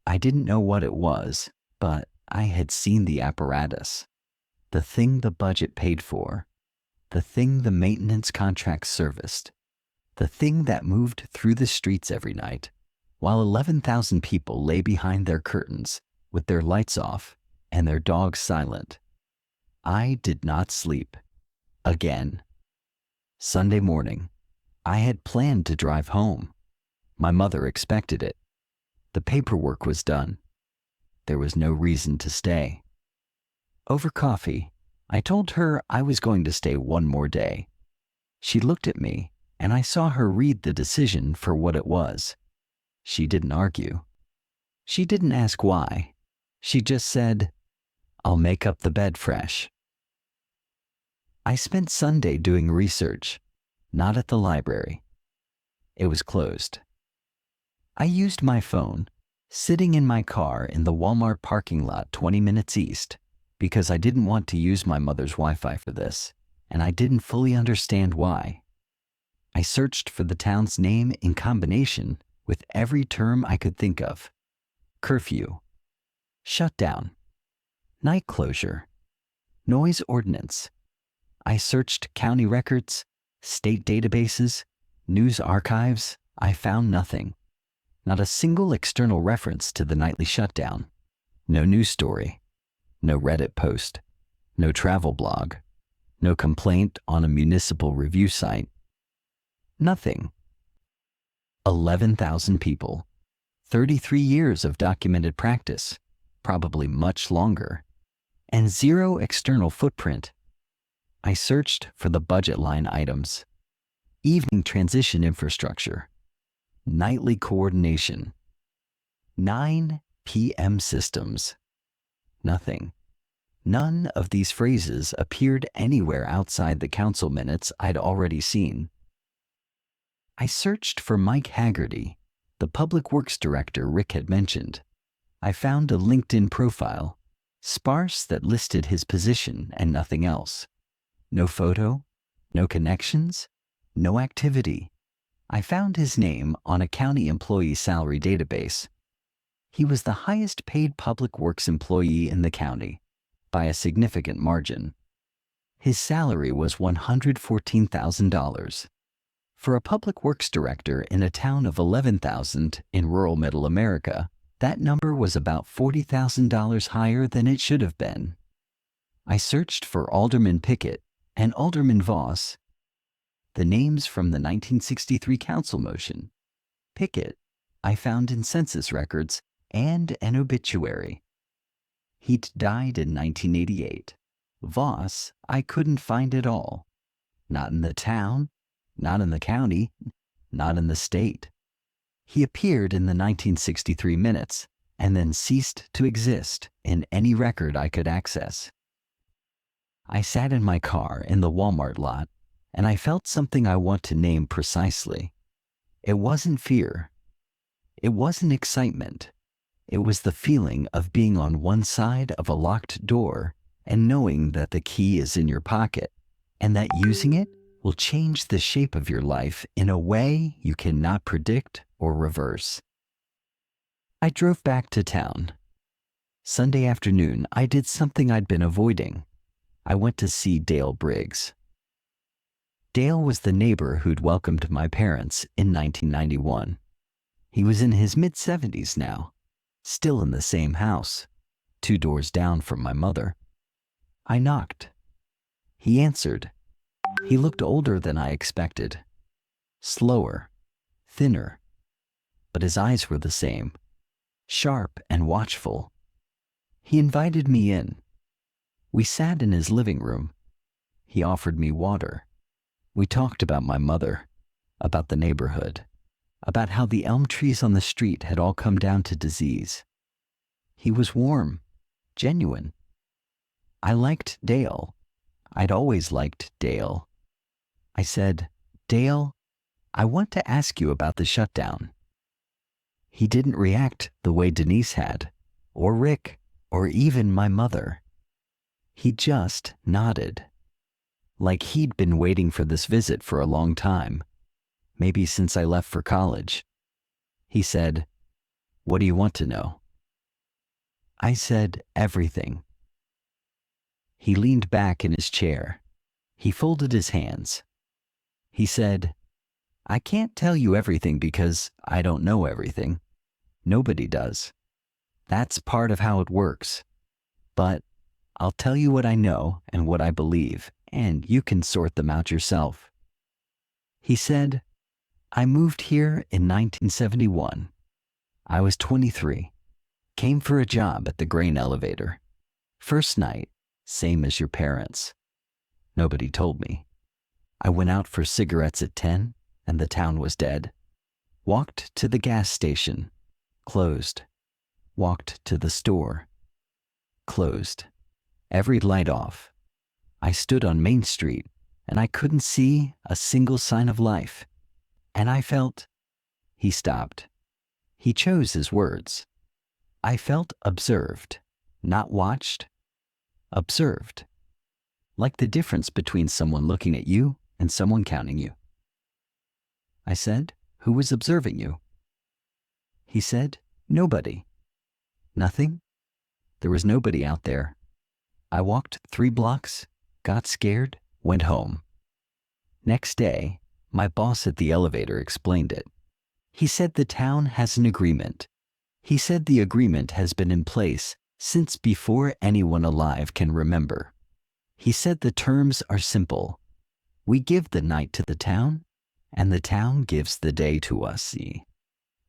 [SPEAKER 1] I didn't know what it was, but I had seen the apparatus. The thing the budget paid for. The thing the maintenance contract serviced. The thing that moved through the streets every night, while 11,000 people lay behind their curtains with their lights off and their dogs silent. I did not sleep. Again. Sunday morning. I had planned to drive home. My mother expected it. The paperwork was done. There was no reason to stay. Over coffee, I told her I was going to stay one more day. She looked at me, and I saw her read the decision for what it was. She didn't argue. She didn't ask why. She just said, "I'll make up the bed fresh." I spent Sunday doing research, not at the library. It was closed. I used my phone, sitting in my car in the Walmart parking lot 20 minutes east, because I didn't want to use my mother's Wi-Fi for this, and I didn't fully understand why. I searched for the town's name in combination with every term I could think of. Curfew, shutdown, night closure, noise ordinance. I searched county records, state databases, news archives. I found nothing. Not a single external reference to the nightly shutdown. No news story. No Reddit post. No travel blog. No complaint on a municipal review site. Nothing. 11,000 people. 33 years of documented practice, probably much longer, and zero external footprint. I searched for the budget line items. Evening transition infrastructure. Nightly coordination. 9 p.m. systems. Nothing. None of these phrases appeared anywhere outside the council minutes I'd already seen. I searched for Mike Haggerty, the public works director Rick had mentioned. I found a LinkedIn profile, sparse, that listed his position and nothing else. No photo, no connections, no activity. I found his name on a county employee salary database. He was the highest paid public works employee in the county, by a significant margin. His salary was $114,000. For a public works director in a town of 11,000 in rural middle America, that number was about $40,000 higher than it should have been. I searched for Alderman Pickett and Alderman Voss, the names from the 1963 council motion. Pickett I found in census records and an obituary. He'd died in 1988. Voss I couldn't find at all. Not in the town, not in the county, not in the state. He appeared in the 1963 minutes and then ceased to exist in any record I could access. I sat in my car in the Walmart lot, and I felt something I want to name precisely. It wasn't fear. It wasn't excitement. It was the feeling of being on one side of a locked door and knowing that the key is in your pocket and that using it will change the shape of your life in a way you cannot predict or reverse. I drove back to town. Sunday afternoon, I did something I'd been avoiding. I went to see Dale Briggs. Dale was the neighbor who'd welcomed my parents in 1991. He was in his mid-70s now, still in the same house, 2 doors down from my mother. I knocked. He answered. He looked older than I expected. Slower, thinner, but his eyes were the same, sharp and watchful. He invited me in. We sat in his living room. He offered me water. We talked about my mother, about the neighborhood, about how the elm trees on the street had all come down to disease. He was warm, genuine. I liked Dale. I'd always liked Dale. I said, Dale, I want to ask you about the shutdown. He didn't react the way Denise had, or Rick, or even my mother. He just nodded, like he'd been waiting for this visit for a long time, maybe since I left for college. He said, "What do you want to know?" I said, "Everything." He leaned back in his chair. He folded his hands. He said, "I can't tell you everything because I don't know everything. Nobody does. That's part of how it works. But I'll tell you what I know and what I believe, and you can sort them out yourself." He said, "I moved here in 1971. I was 23. Came for a job at the grain elevator. First night, same as your parents. Nobody told me. I went out for cigarettes at 10, and the town was dead. Walked to the gas station. Closed. Walked to the store. Closed. Every light off. I stood on Main Street, and I couldn't see a single sign of life. And I felt..." He stopped. He chose his words. "I felt observed, not watched. Observed. Like the difference between someone looking at you and someone counting you." I said, "Who was observing you?" He said, "Nobody." Nothing? There was nobody out there. I walked 3 blocks, got scared, went home. Next day, my boss at the elevator explained it. He said the town has an agreement. He said the agreement has been in place since before anyone alive can remember. He said the terms are simple. We give the night to the town, and the town gives the day to us, see?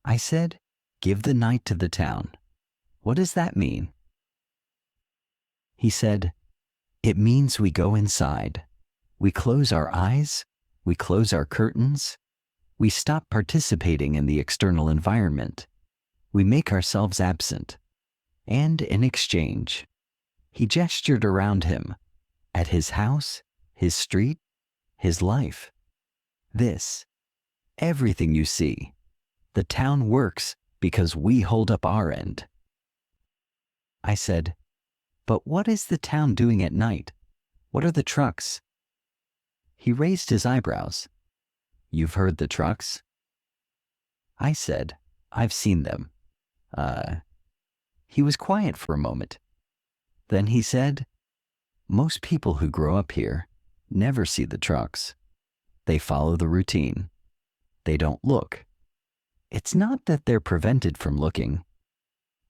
[SPEAKER 1] I said, "Give the night to the town. What does that mean?" He said, "It means we go inside. We close our eyes. We close our curtains. We stop participating in the external environment. We make ourselves absent. And in exchange," he gestured around him, at his house, his street, his life. "This, everything you see, the town works because we hold up our end." I said, "But what is the town doing at night? What are the trucks?" He raised his eyebrows. "You've heard the trucks?" I said, "I've seen them." He was quiet for a moment. Then he said, "Most people who grow up here never see the trucks. They follow the routine. They don't look. It's not that they're prevented from looking.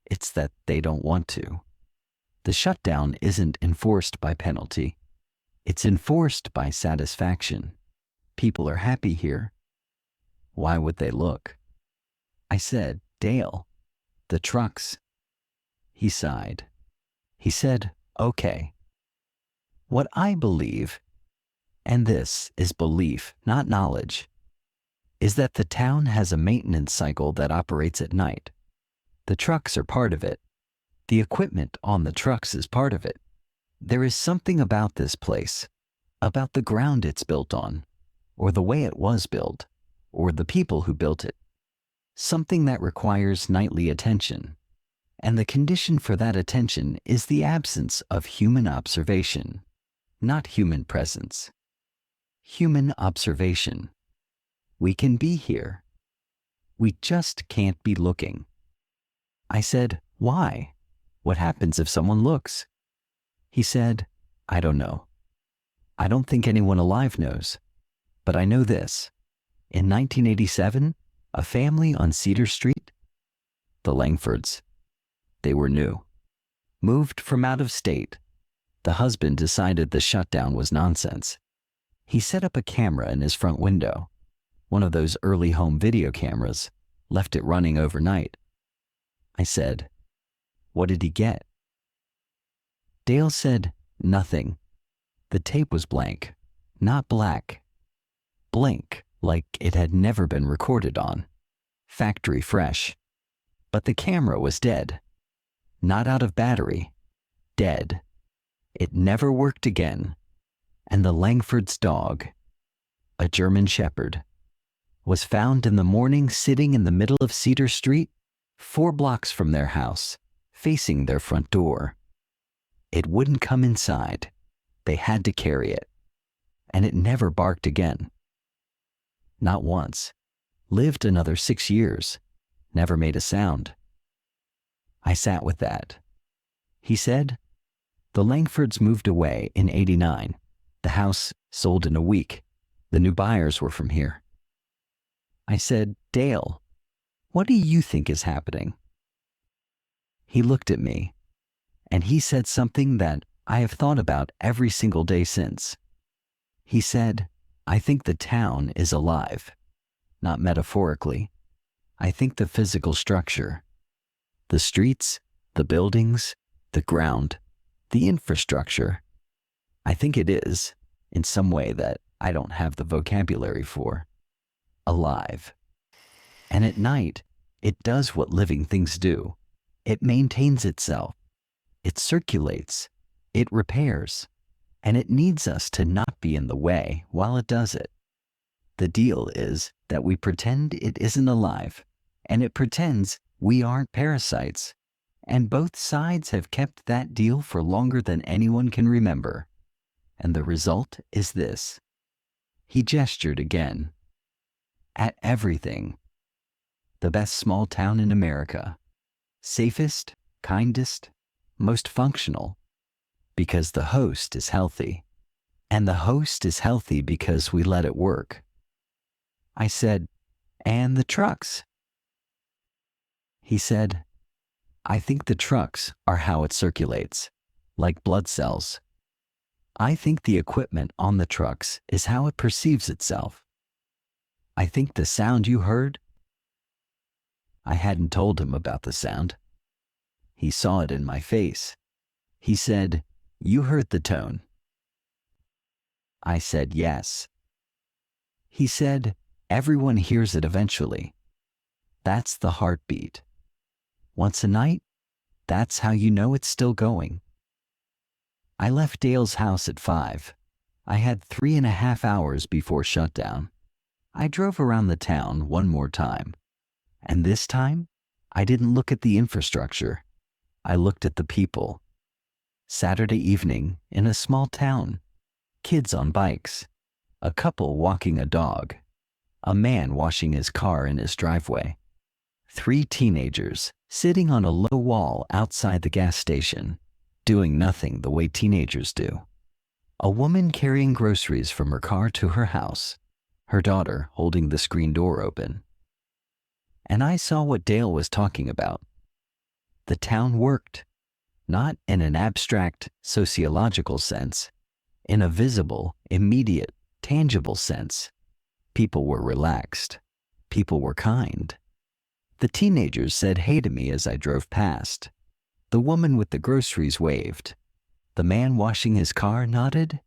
[SPEAKER 1] It's that they don't want to. The shutdown isn't enforced by penalty. It's enforced by satisfaction. People are happy here. Why would they look?" I said, "Dale, the trucks." He sighed. He said, "Okay. What I believe, and this is belief, not knowledge, is that the town has a maintenance cycle that operates at night. The trucks are part of it. The equipment on the trucks is part of it. There is something about this place, about the ground it's built on, or the way it was built, or the people who built it. Something that requires nightly attention. And the condition for that attention is the absence of human observation, not human presence. Human observation. We can be here. We just can't be looking." I said, "Why? What happens if someone looks?" He said, "I don't know. I don't think anyone alive knows. But I know this. In 1987, a family on Cedar Street, the Langfords, they were new, moved from out of state. The husband decided the shutdown was nonsense. He set up a camera in his front window, one of those early home video cameras, left it running overnight." I said, "What did he get?" Dale said, "Nothing. The tape was blank, not black. Blank, like it had never been recorded on. Factory fresh. But the camera was dead. Not out of battery. Dead. It never worked again. And the Langford's dog, a German Shepherd, was found in the morning sitting in the middle of Cedar Street, 4 blocks from their house, facing their front door. It wouldn't come inside. They had to carry it. And it never barked again. Not once. Lived another 6 years. Never made a sound. I sat with that. He said, the Langfords moved away in '89. The house sold in a week. The new buyers were from here. I said, Dale, what do you think is happening? He looked at me, and he said something that I have thought about every single day since. He said, I think the town is alive. Not metaphorically. I think the physical structure, the streets, the buildings, the ground, the infrastructure, I think it is, in some way that I don't have the vocabulary for, alive. And at night, it does what living things do. It maintains itself. It circulates. It repairs. And it needs us to not be in the way while it does it. The deal is that we pretend it isn't alive, and it pretends we aren't parasites. And both sides have kept that deal for longer than anyone can remember. And the result is this. He gestured again. At everything. The best small town in America. Safest, kindest, most functional. Because the host is healthy. And the host is healthy because we let it work. I said, and the trucks. He said, I think the trucks are how it circulates, like blood cells. I think the equipment on the trucks is how it perceives itself. I think the sound you heard. I hadn't told him about the sound. He saw it in my face. He said, you heard the tone. I said yes. He said, everyone hears it eventually. That's the heartbeat. Once a night, that's how you know it's still going. I left Dale's house at 5. I had 3.5 hours before shutdown. I drove around the town one more time. And this time, I didn't look at the infrastructure. I looked at the people. Saturday evening in a small town. Kids on bikes. A couple walking a dog. A man washing his car in his driveway. 3 teenagers sitting on a low wall outside the gas station, doing nothing the way teenagers do. A woman carrying groceries from her car to her house, her daughter holding the screen door open. And I saw what Dale was talking about. The town worked, not in an abstract sociological sense, in a visible, immediate, tangible sense. People were relaxed. People were kind. The teenagers said hey to me as I drove past. The woman with the groceries waved. The man washing his car nodded.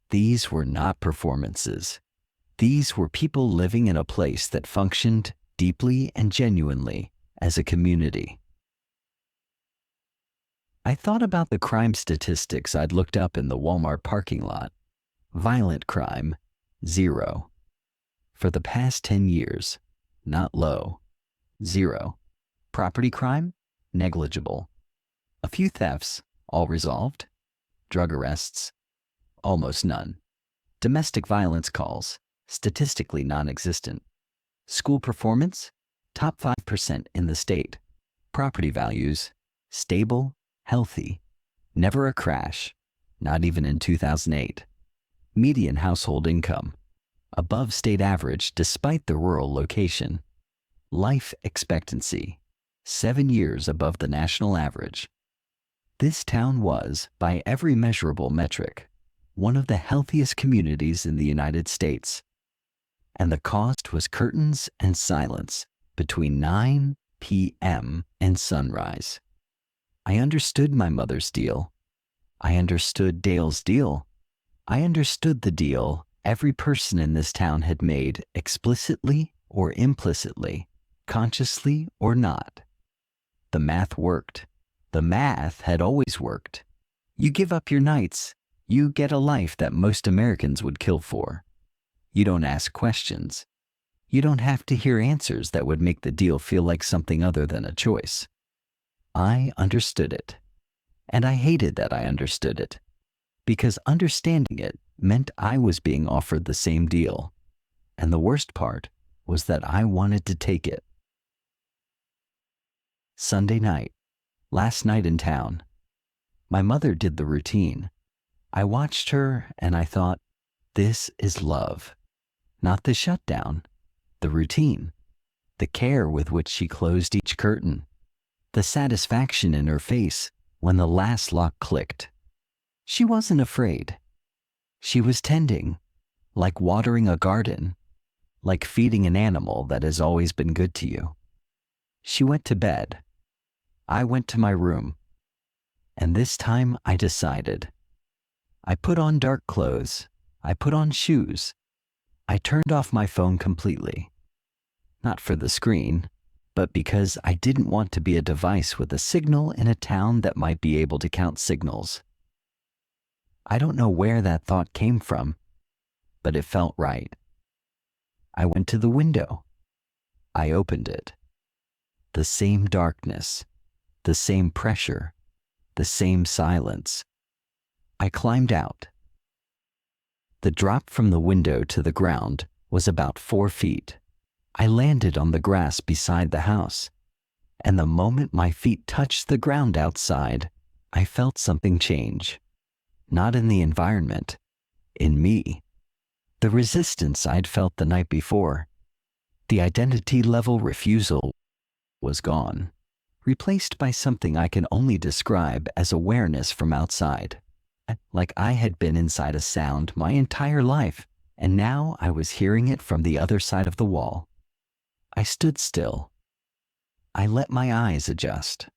[SPEAKER 1] These were not performances. These were people living in a place that functioned deeply and genuinely as a community. I thought about the crime statistics I'd looked up in the Walmart parking lot. Violent crime, 0. For the past 10 years, not low. 0. Property crime? Negligible. A few thefts, all resolved. Drug arrests? Almost none. Domestic violence calls? Statistically non-existent. School performance? Top 5% in the state. Property values? Stable, healthy. Never a crash, not even in 2008. Median household income? Above state average despite the rural location. Life expectancy, 7 years above the national average. This town was, by every measurable metric, one of the healthiest communities in the United States. And the cost was curtains and silence between 9 p.m. and sunrise. I understood my mother's deal. I understood Dale's deal. I understood the deal every person in this town had made explicitly or implicitly. Consciously or not. The math worked. The math had always worked. You give up your nights. You get a life that most Americans would kill for. You don't ask questions. You don't have to hear answers that would make the deal feel like something other than a choice. I understood it. And I hated that I understood it. Because understanding it meant I was being offered the same deal. And the worst part was that I wanted to take it. Sunday night. Last night in town. My mother did the routine. I watched her and I thought, this is love. Not the shutdown, the routine, the care with which she closed each curtain, the satisfaction in her face when the last lock clicked. She wasn't afraid. She was tending, like watering a garden, like feeding an animal that has always been good to you. She went to bed. I went to my room. And this time I decided. I put on dark clothes. I put on shoes. I turned off my phone completely. Not for the screen, but because I didn't want to be a device with a signal in a town that might be able to count signals. I don't know where that thought came from, but it felt right. I went to the window. I opened it. The same darkness, the same pressure, the same silence. I climbed out. The drop from the window to the ground was about 4 feet. I landed on the grass beside the house, and the moment my feet touched the ground outside, I felt something change. Not in the environment, in me. The resistance I'd felt the night before, the identity level refusal was gone, replaced by something I can only describe as awareness from outside. Like I had been inside a sound my entire life, and now I was hearing it from the other side of the wall. I stood still. I let my eyes adjust.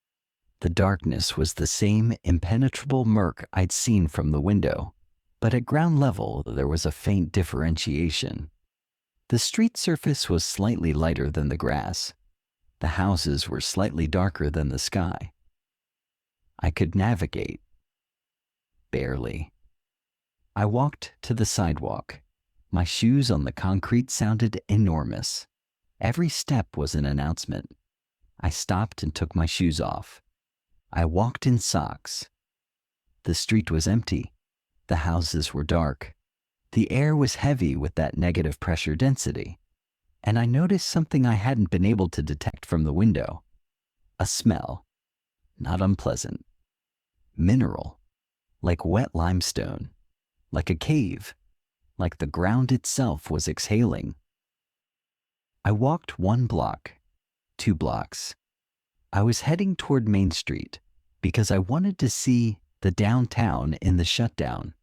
[SPEAKER 1] The darkness was the same impenetrable murk I'd seen from the window, but at ground level there was a faint differentiation. The street surface was slightly lighter than the grass. The houses were slightly darker than the sky. I could navigate. Barely. I walked to the sidewalk. My shoes on the concrete sounded enormous. Every step was an announcement. I stopped and took my shoes off. I walked in socks. The street was empty. The houses were dark. The air was heavy with that negative pressure density. And I noticed something I hadn't been able to detect from the window. A smell. Not unpleasant. Mineral. Like wet limestone. Like a cave. Like the ground itself was exhaling. I walked 1 block, 2 blocks. I was heading toward Main Street because I wanted to see the downtown in the shutdown.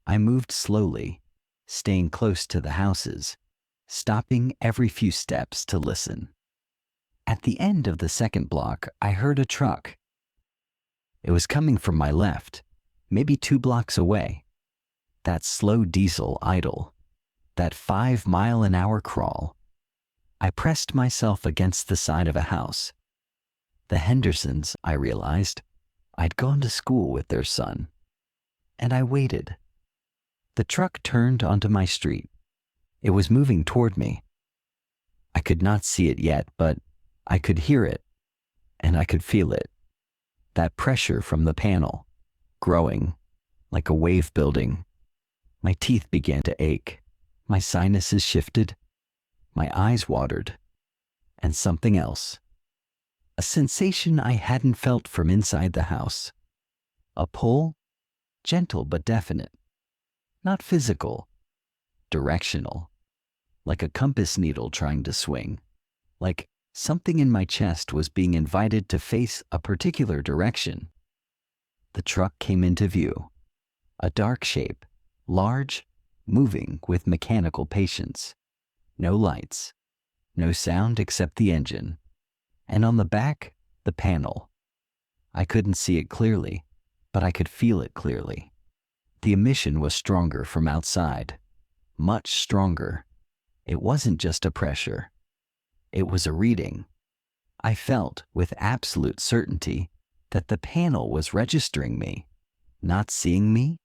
[SPEAKER 1] I moved slowly, staying close to the houses, stopping every few steps to listen. At the end of the 2nd block, I heard a truck. It was coming from my left, maybe 2 blocks away. That slow diesel idle, that 5-mile-an-hour crawl. I pressed myself against the side of a house. The Hendersons, I realized. I'd gone to school with their son. And I waited. The truck turned onto my street. It was moving toward me. I could not see it yet, but I could hear it, and I could feel it. That pressure from the panel, growing, like a wave building. My teeth began to ache. My sinuses shifted. My eyes watered. And something else. A sensation I hadn't felt from inside the house. A pull, gentle but definite. Not physical, directional. Like a compass needle trying to swing. Like something in my chest was being invited to face a particular direction. The truck came into view. A dark shape, large, moving with mechanical patience. No lights, no sound except the engine. And on the back, the panel. I couldn't see it clearly, but I could feel it clearly. The emission was stronger from outside, much stronger. It wasn't just a pressure. It was a reading. I felt with absolute certainty that the panel was registering me, not seeing me,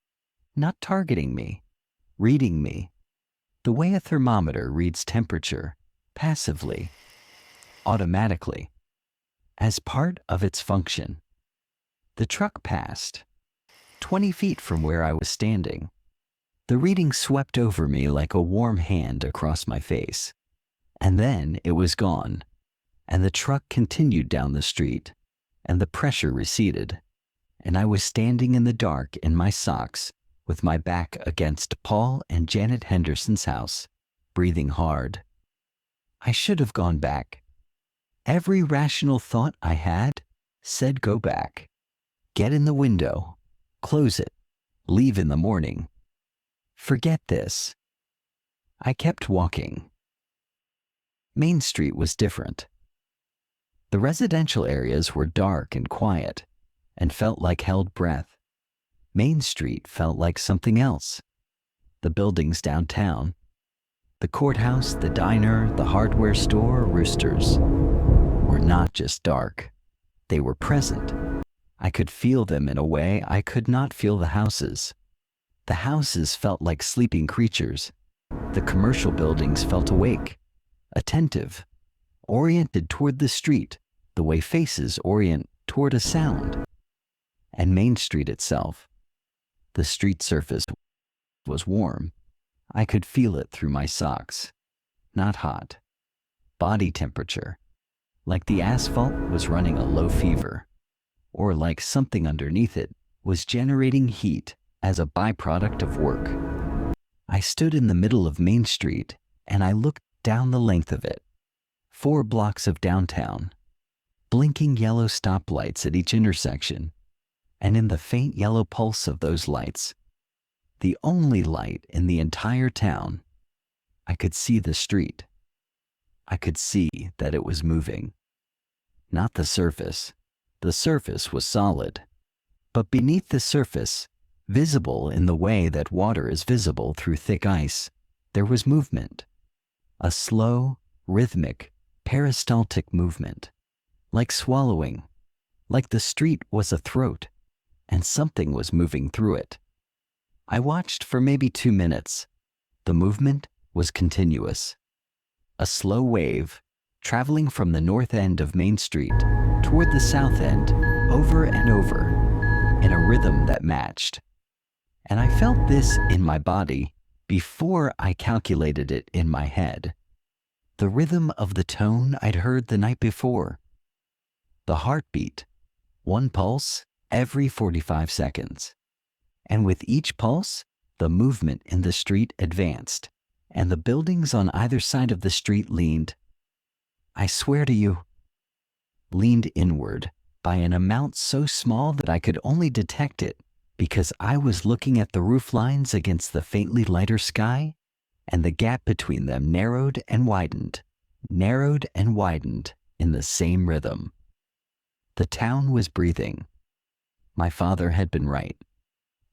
[SPEAKER 1] not targeting me, reading me, the way a thermometer reads temperature, passively, automatically, as part of its function. The truck passed, 20 feet from where I was standing. The reading swept over me like a warm hand across my face. And then it was gone, and the truck continued down the street, and the pressure receded, and I was standing in the dark in my socks with my back against Paul and Janet Henderson's house, breathing hard. I should have gone back. Every rational thought I had said go back. Get in the window, close it, leave in the morning. Forget this. I kept walking. Main Street was different. The residential areas were dark and quiet and felt like held breath. Main Street felt like something else. The buildings downtown, the courthouse, the diner, the hardware store, Roosters, were not just dark. They were present. I could feel them in a way I could not feel the houses. The houses felt like sleeping creatures. The commercial buildings felt awake, attentive, oriented toward the street, the way faces orient toward a sound. And Main Street itself, the street surface was warm. I could feel it through my socks. Not hot. Body temperature. Like the asphalt was running a low fever, or like something underneath it was generating heat as a byproduct of work. I stood in the middle of Main Street and I looked down the length of it. 4 blocks of downtown, blinking yellow stoplights at each intersection, and in the faint yellow pulse of those lights, the only light in the entire town, I could see the street. I could see that it was moving. Not the surface. The surface was solid. But beneath the surface, visible in the way that water is visible through thick ice, there was movement. A slow, rhythmic, peristaltic movement. Like swallowing. Like the street was a throat, and something was moving through it. I watched for maybe 2 minutes. The movement was continuous. A slow wave, traveling from the north end of Main Street toward the south end, over and over, in a rhythm that matched. And I felt this in my body before I calculated it in my head. The rhythm of the tone I'd heard the night before. The heartbeat, 1 pulse every 45 seconds. And with each pulse, the movement in the street advanced, and the buildings on either side of the street leaned, I swear to you, leaned inward by an amount so small that I could only detect it because I was looking at the roof lines against the faintly lighter sky, and the gap between them narrowed and widened in the same rhythm. The town was breathing. My father had been right.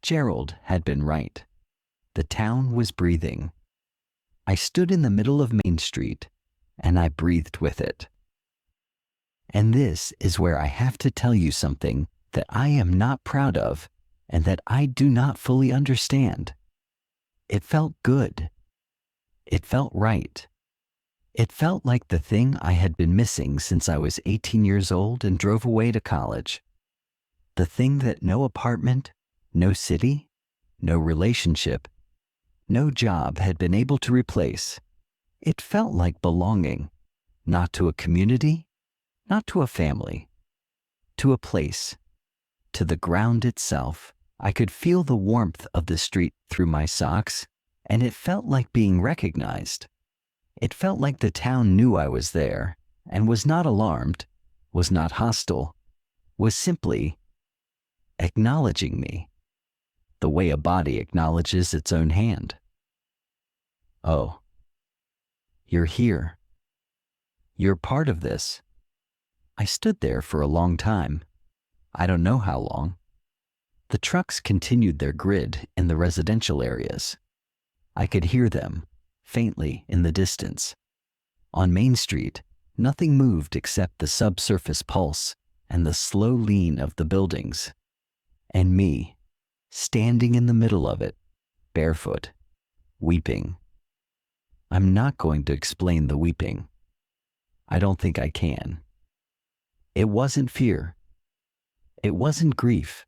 [SPEAKER 1] Gerald had been right. The town was breathing. I stood in the middle of Main Street, and I breathed with it. And this is where I have to tell you something that I am not proud of and that I do not fully understand. It felt good. It felt right. It felt like the thing I had been missing since I was 18 years old and drove away to college. The thing that no apartment, no city, no relationship, no job had been able to replace. It felt like belonging, not to a community, not to a family, to a place, to the ground itself. I could feel the warmth of the street through my socks, and it felt like being recognized. It felt like the town knew I was there and was not alarmed, was not hostile, was simply acknowledging me, the way a body acknowledges its own hand. Oh, you're here. You're part of this. I stood there for a long time. I don't know how long. The trucks continued their grid in the residential areas. I could hear them, faintly in the distance. On Main Street, nothing moved except the subsurface pulse and the slow lean of the buildings. And me, standing in the middle of it, barefoot, weeping. I'm not going to explain the weeping. I don't think I can. It wasn't fear. It wasn't grief.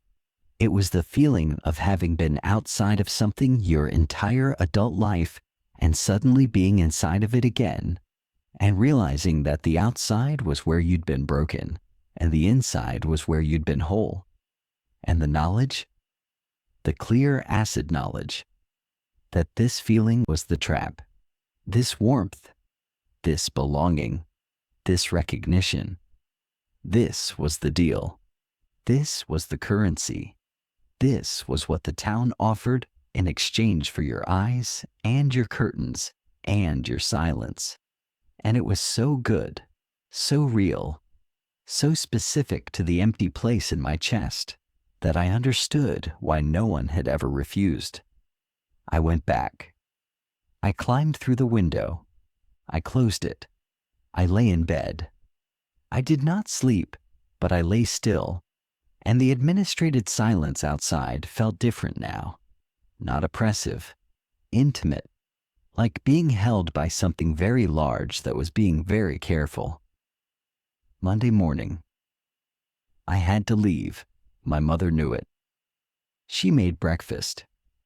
[SPEAKER 1] It was the feeling of having been outside of something your entire adult life and suddenly being inside of it again, and realizing that the outside was where you'd been broken and the inside was where you'd been whole. And the knowledge, the clear acid knowledge, that this feeling was the trap, this warmth, this belonging, this recognition. This was the deal. This was the currency. This was what the town offered in exchange for your eyes and your curtains and your silence. And it was so good, so real, so specific to the empty place in my chest that I understood why no one had ever refused. I went back. I climbed through the window. I closed it. I lay in bed. I did not sleep, but I lay still, and the administrated silence outside felt different now. Not oppressive, intimate, like being held by something very large that was being very careful. Monday morning. I had to leave. My mother knew it. She made breakfast.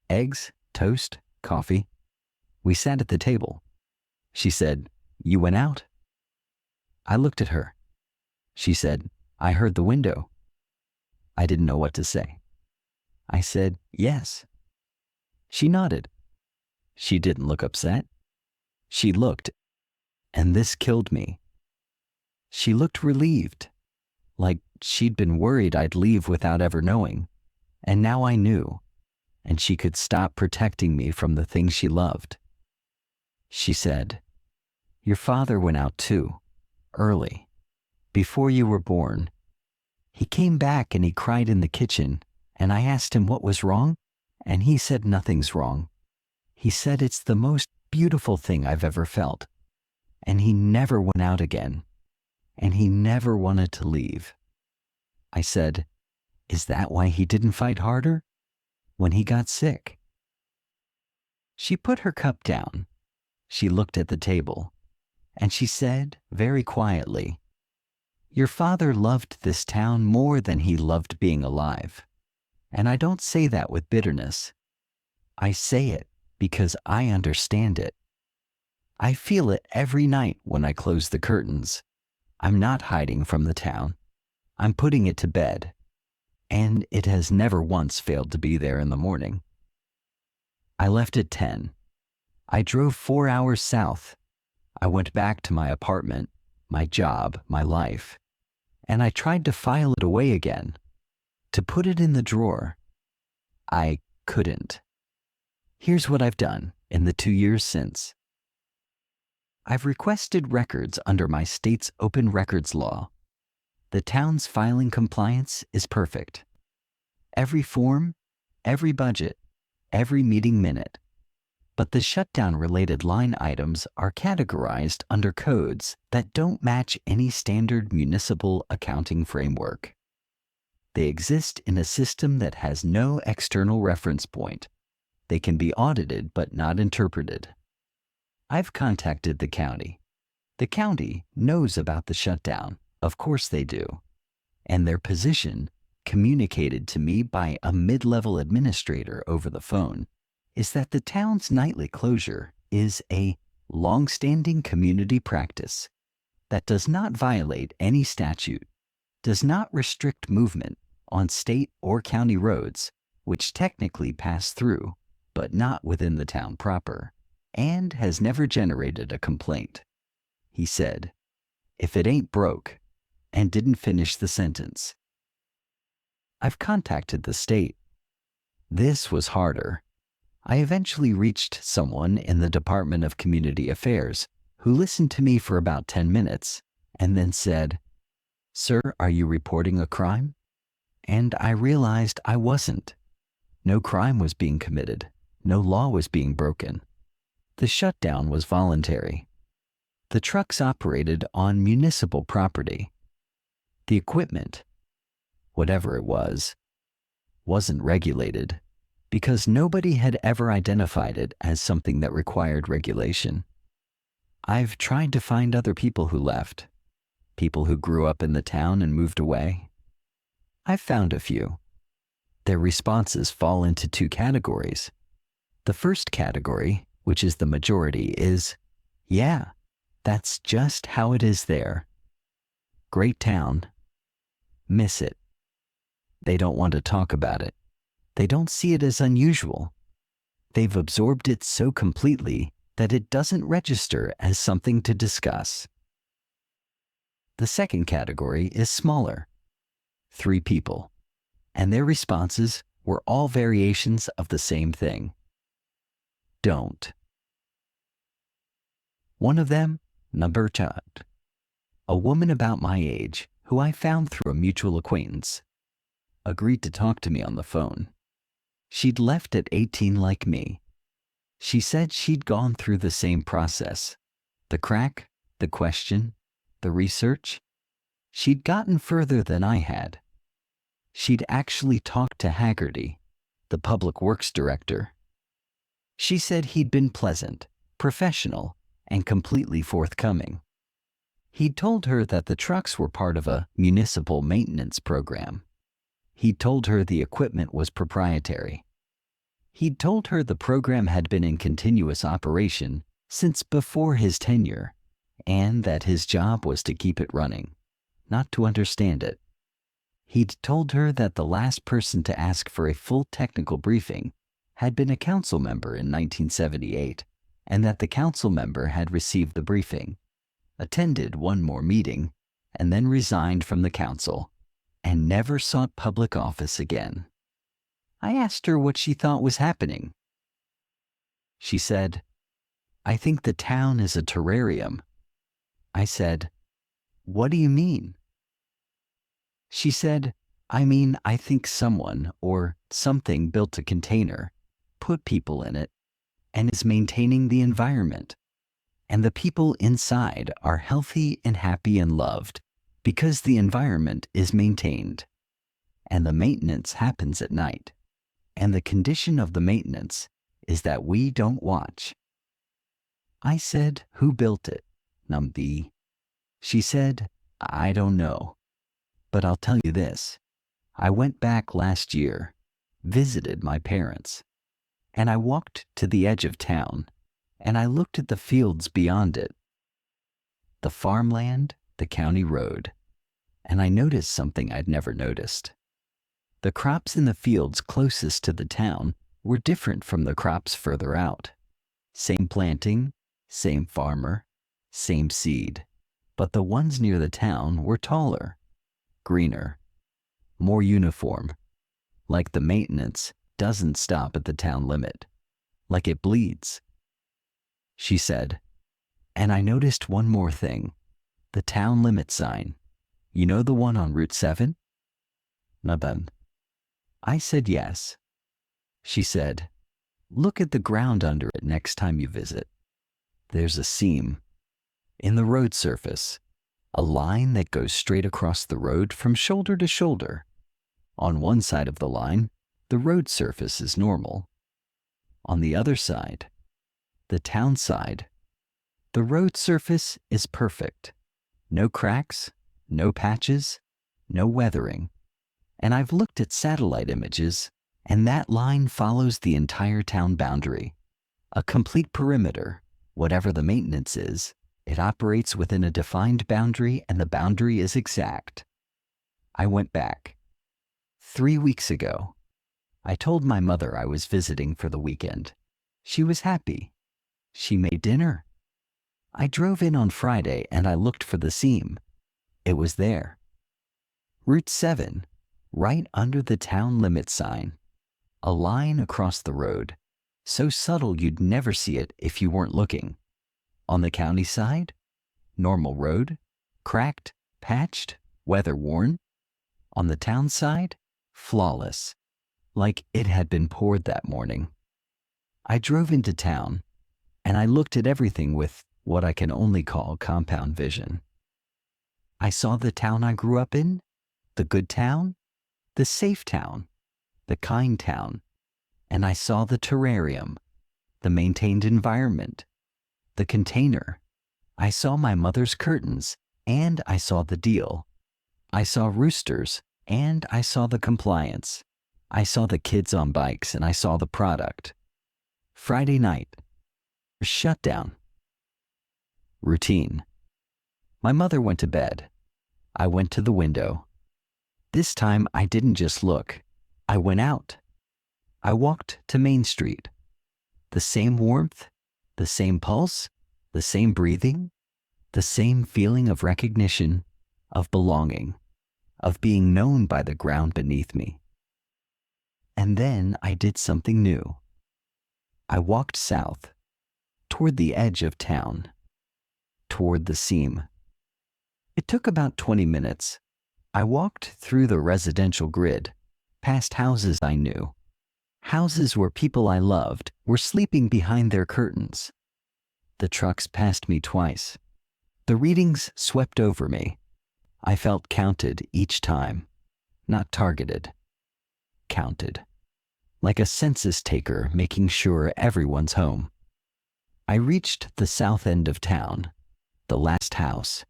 [SPEAKER 1] Eggs, toast, coffee. We sat at the table. She said, "You went out?" I looked at her. She said, "I heard the window." I didn't know what to say. I said, "Yes." She nodded. She didn't look upset. She looked, and this killed me. She looked relieved, like she'd been worried I'd leave without ever knowing, and now I knew, and she could stop protecting me from the things she loved. She said, "Your father went out too, early, before you were born. He came back and he cried in the kitchen, and I asked him what was wrong, and he said nothing's wrong. He said it's the most beautiful thing I've ever felt. And he never went out again, and he never wanted to leave." I said, "Is that why he didn't fight harder? When he got sick?" She put her cup down. She looked at the table, and she said very quietly, "Your father loved this town more than he loved being alive. And I don't say that with bitterness. I say it because I understand it. I feel it every night when I close the curtains. I'm not hiding from the town. I'm putting it to bed. And it has never once failed to be there in the morning." I left at 10. I drove 4 hours south. I went back to my apartment, my job, my life, and I tried to file it away again, to put it in the drawer. I couldn't. Here's what I've done in the 2 years since. I've requested records under my state's open records law. The town's filing compliance is perfect. Every form, every budget, every meeting minute. But the shutdown-related line items are categorized under codes that don't match any standard municipal accounting framework. They exist in a system that has no external reference point. They can be audited but not interpreted. I've contacted the county. The county knows about the shutdown. Of course they do. And their position, communicated to me by a mid-level administrator over the phone, is that the town's nightly closure is a long-standing community practice that does not violate any statute, does not restrict movement on state or county roads, which technically pass through, but not within the town proper, and has never generated a complaint. He said, "If it ain't broke," and didn't finish the sentence. I've contacted the state. This was harder. I eventually reached someone in the Department of Community Affairs who listened to me for about 10 minutes and then said, "Sir, are you reporting a crime?" And I realized I wasn't. No crime was being committed. No law was being broken. The shutdown was voluntary. The trucks operated on municipal property. The equipment, whatever it was, wasn't regulated. because nobody had ever identified it as something that required regulation. I've tried to find other people who left, people who grew up in the town and moved away. I've found a few. Their responses fall into two categories. The first category, which is the majority, is, yeah, that's just how it is there. Great town. Miss it. They don't want to talk about it. They don't see it as unusual. They've absorbed it so completely that it doesn't register as something to discuss. The second category is smaller. 3 people. And their responses were all variations of the same thing. Don't. One of them, Narration, a woman about my age who I found through a mutual acquaintance, agreed to talk to me on the phone. She'd left at 18 like me. She said she'd gone through the same process. The crack, the question, the research. She'd gotten further than I had. She'd actually talked to Haggerty, the public works director. She said he'd been pleasant, professional, and completely forthcoming. He'd told her that the trucks were part of a municipal maintenance program. He'd told her the equipment was proprietary. He'd told her the program had been in continuous operation since before his tenure, and that his job was to keep it running, not to understand it. He'd told her that the last person to ask for a full technical briefing had been a council member in 1978, and that the council member had received the briefing, attended one more meeting, and then resigned from the council, and never sought public office again. I asked her what she thought was happening. She said, "I think the town is a terrarium." I said, "What do you mean?" She said, I think someone or something built a container, put people in it, and is maintaining the environment. And the people inside are healthy and happy and loved because the environment is maintained. And the maintenance happens at night. And the condition of the maintenance is that we don't watch." I said, "Who built it, Numbi?" She said, "I don't know. But I'll tell you this. I went back last year, visited my parents, and I walked to the edge of town, and I looked at the fields beyond it, the farmland, the county road, and I noticed something I'd never noticed. The crops in the fields closest to the town were different from the crops further out. Same planting, same farmer, same seed, but the ones near the town were taller, greener, more uniform, like the maintenance doesn't stop at the town limit, like it bleeds." She said, "And I noticed one more thing, the town limit sign. You know the one on Route 7? Naban." I said yes. She said, "Look at the ground under it next time you visit. There's a seam in the road surface, a line that goes straight across the road from shoulder to shoulder. On one side of the line, the road surface is normal. On the other side, the town side, the road surface is perfect. No cracks, no patches, no weathering. And I've looked at satellite images, and that line follows the entire town boundary. A complete perimeter, whatever the maintenance is, it operates within a defined boundary, and the boundary is exact." I went back. 3 weeks ago. I told my mother I was visiting for the weekend. She was happy. She made dinner. I drove in on Friday and I looked for the seam. It was there. Route 7, right under the town limit sign. A line across the road, so subtle you'd never see it if you weren't looking. On the county side, normal road, cracked, patched, weather-worn. On the town side, flawless, like it had been poured that morning. I drove into town, and I looked at everything with what I can only call compound vision. I saw the town I grew up in, the good town, the safe town, the kind town, and I saw the terrarium, the maintained environment, the container. I saw my mother's curtains, and I saw the deal. I saw roosters, and I saw the compliance. I saw the kids on bikes, and I saw the product. Friday night. Shutdown. Routine. My mother went to bed. I went to the window. This time I didn't just look. I went out. I walked to Main Street. The same warmth, the same pulse, the same breathing, the same feeling of recognition, of belonging, of being known by the ground beneath me. And then I did something new. I walked south, toward the edge of town, toward the seam. It took about 20 minutes. I walked through the residential grid, past houses I knew, houses where people I loved were sleeping behind their curtains. The trucks passed me twice. The readings swept over me. I felt counted each time, not targeted. Counted. Like a census taker making sure everyone's home. I reached the south end of town, the last house,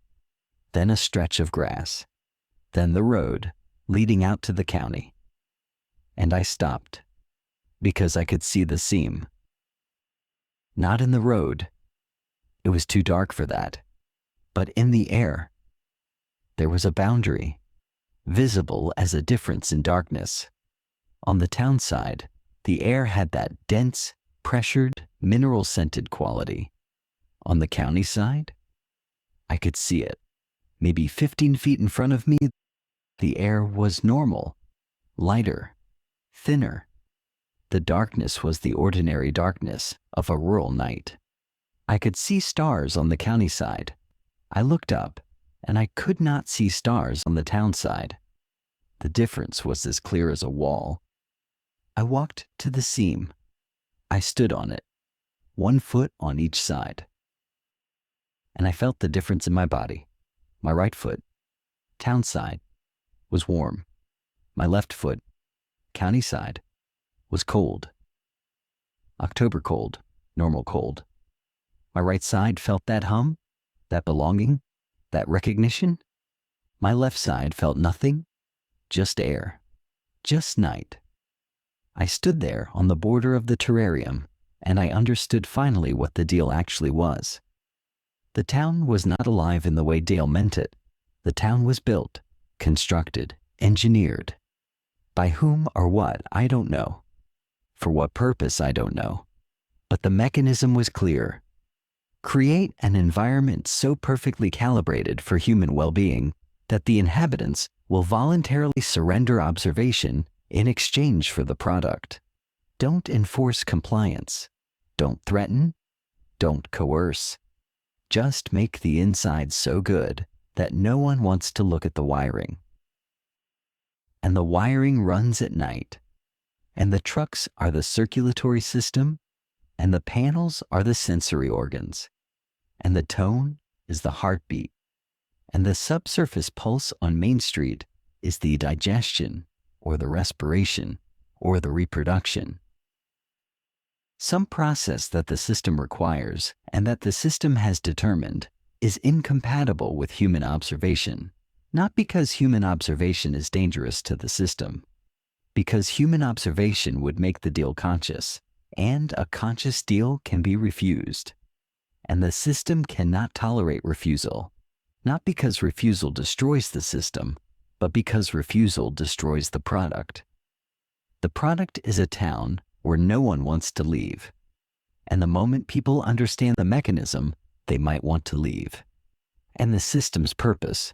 [SPEAKER 1] then a stretch of grass, then the road leading out to the county. And I stopped, because I could see the seam. Not in the road. It was too dark for that. But in the air. There was a boundary, visible as a difference in darkness. On the town side, the air had that dense, pressured, mineral-scented quality. On the county side, I could see it. Maybe 15 feet in front of me, the air was normal, lighter, thinner. The darkness was the ordinary darkness of a rural night. I could see stars on the county side. I looked up, and I could not see stars on the town side. The difference was as clear as a wall. I walked to the seam. I stood on it, 1 foot on each side. And I felt the difference in my body. My right foot, town side, was warm. My left foot, county side, was cold. October cold, normal cold. My right side felt that hum, that belonging, that recognition. My left side felt nothing, just air, just night. I stood there on the border of the terrarium, and I understood finally what the deal actually was. The town was not alive in the way Dale meant it. The town was built, constructed, engineered. By whom or what, I don't know. For what purpose, I don't know. But the mechanism was clear. Create an environment so perfectly calibrated for human well-being that the inhabitants will voluntarily surrender observation in exchange for the product. Don't enforce compliance. Don't threaten. Don't coerce. Just make the inside so good that no one wants to look at the wiring. And the wiring runs at night. And the trucks are the circulatory system, and the panels are the sensory organs. And the tone is the heartbeat. And the subsurface pulse on Main Street is the digestion, or the respiration, or the reproduction. Some process that the system requires and that the system has determined is incompatible with human observation, not because human observation is dangerous to the system, because human observation would make the deal conscious, and a conscious deal can be refused. And the system cannot tolerate refusal, not because refusal destroys the system, but because refusal destroys the product. The product is a town where no one wants to leave. And the moment people understand the mechanism, they might want to leave. And the system's purpose,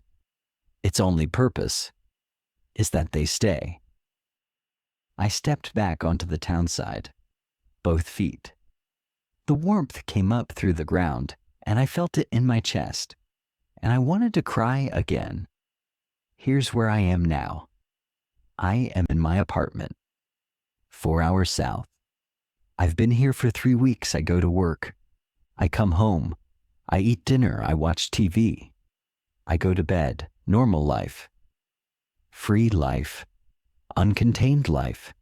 [SPEAKER 1] its only purpose, is that they stay. I stepped back onto the town side, both feet. The warmth came up through the ground, and I felt it in my chest. And I wanted to cry again. Here's where I am now. I am in my apartment, 4 hours south. I've been here for 3 weeks. I go to work. I come home. I eat dinner. I watch TV. I go to bed. Normal life. Free life. Uncontained life.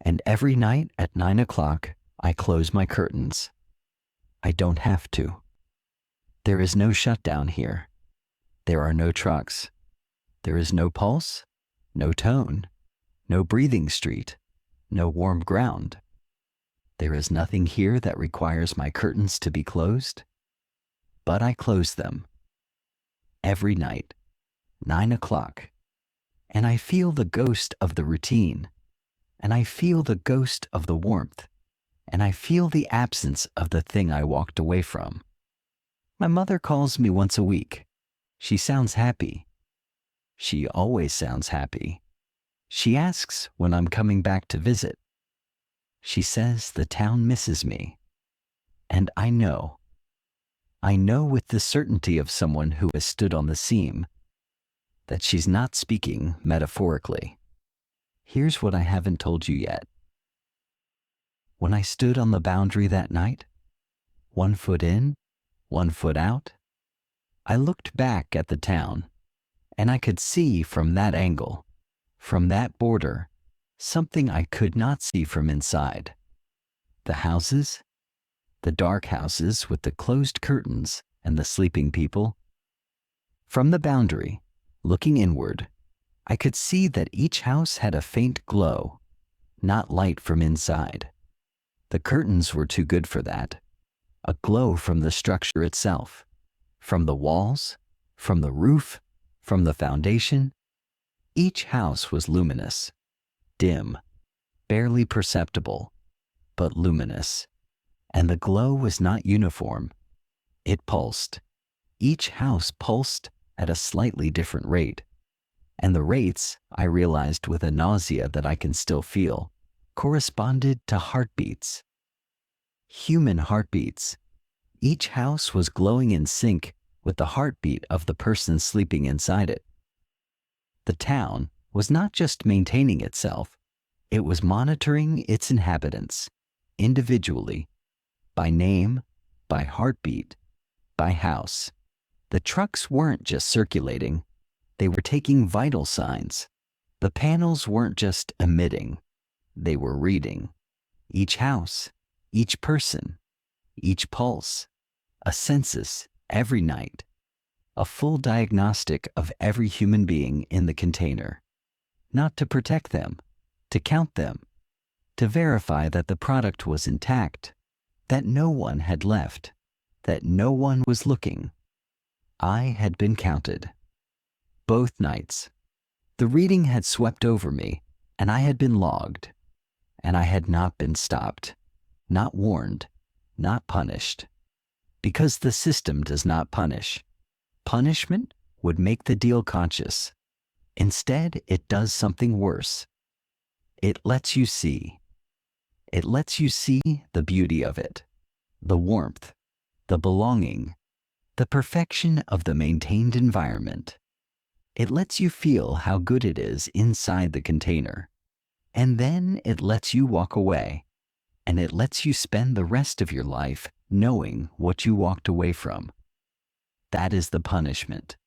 [SPEAKER 1] And every night at 9 o'clock, I close my curtains. I don't have to. There is no shutdown here. There are no trucks. There is no pulse, no tone, no breathing street, no warm ground. There is nothing here that requires my curtains to be closed. But I close them. Every night, 9 o'clock. And I feel the ghost of the routine. And I feel the ghost of the warmth. And I feel the absence of the thing I walked away from. My mother calls me once a week. She sounds happy. She always sounds happy. She asks when I'm coming back to visit. She says the town misses me. And I know with the certainty of someone who has stood on the seam, that she's not speaking metaphorically. Here's what I haven't told you yet. When I stood on the boundary that night, 1 foot in, 1 foot out, I looked back at the town, and I could see from that angle, from that border, something I could not see from inside. The houses, the dark houses with the closed curtains and the sleeping people. From the boundary, looking inward, I could see that each house had a faint glow, not light from inside. The curtains were too good for that. A glow from the structure itself, from the walls, from the roof, from the foundation. Each house was luminous, dim, barely perceptible, but luminous. And the glow was not uniform. It pulsed. Each house pulsed at a slightly different rate. And the rates, I realized with a nausea that I can still feel, corresponded to heartbeats. Human heartbeats. Each house was glowing in sync with the heartbeat of the person sleeping inside it. The town was not just maintaining itself, it was monitoring its inhabitants, individually, by name, by heartbeat, by house. The trucks weren't just circulating, they were taking vital signs. The panels weren't just emitting, they were reading. Each house, each person, each pulse, a census every night, a full diagnostic of every human being in the container. Not to protect them, to count them, to verify that the product was intact, that no one had left, that no one was looking. I had been counted. Both nights. The reading had swept over me, and I had been logged. And I had not been stopped, not warned, not punished. Because the system does not punish. Punishment would make the deal conscious. Instead, it does something worse. It lets you see. It lets you see the beauty of it, the warmth, the belonging, the perfection of the maintained environment. It lets you feel how good it is inside the container. And then it lets you walk away, and it lets you spend the rest of your life knowing what you walked away from. That is the punishment,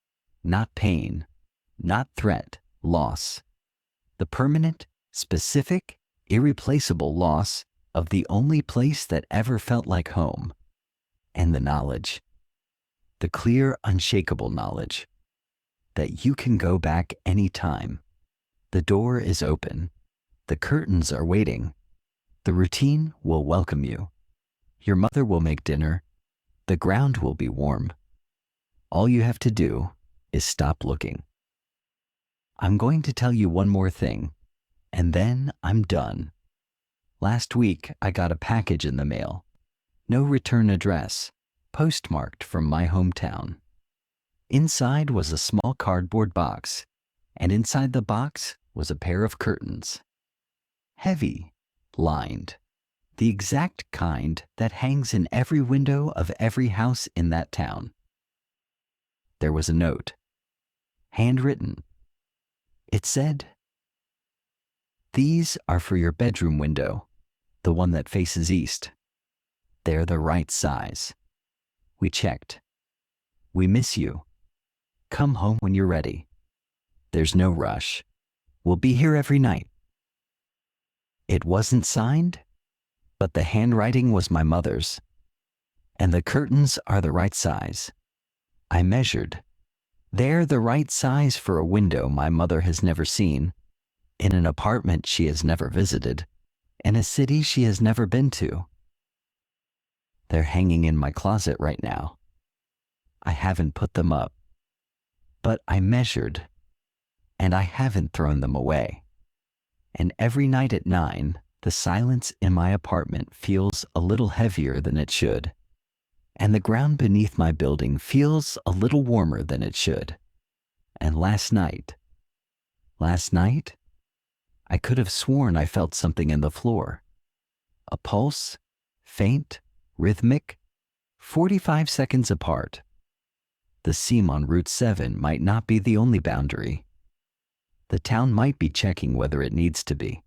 [SPEAKER 1] not pain, not threat, loss. The permanent, specific, irreplaceable loss of the only place that ever felt like home. And the knowledge, the clear, unshakable knowledge, that you can go back any time. The door is open. The curtains are waiting. The routine will welcome you. Your mother will make dinner. The ground will be warm. All you have to do is stop looking. I'm going to tell you one more thing, and then I'm done. Last week, I got a package in the mail. No return address, postmarked from my hometown. Inside was a small cardboard box, and inside the box was a pair of curtains. Heavy, lined, the exact kind that hangs in every window of every house in that town. There was a note, handwritten. It said, "These are for your bedroom window, the one that faces east. They're the right size. We checked. We miss you. Come home when you're ready. There's no rush. We'll be here every night." It wasn't signed, but the handwriting was my mother's. And the curtains are the right size. I measured. They're the right size for a window my mother has never seen, in an apartment she has never visited, in a city she has never been to. They're hanging in my closet right now. I haven't put them up. But I measured, and I haven't thrown them away. And every night at 9, the silence in my apartment feels a little heavier than it should. And the ground beneath my building feels a little warmer than it should. And last night, I could have sworn I felt something in the floor. A pulse, faint, rhythmic, 45 seconds apart. The seam on Route 7 might not be the only boundary. The town might be checking whether it needs to be.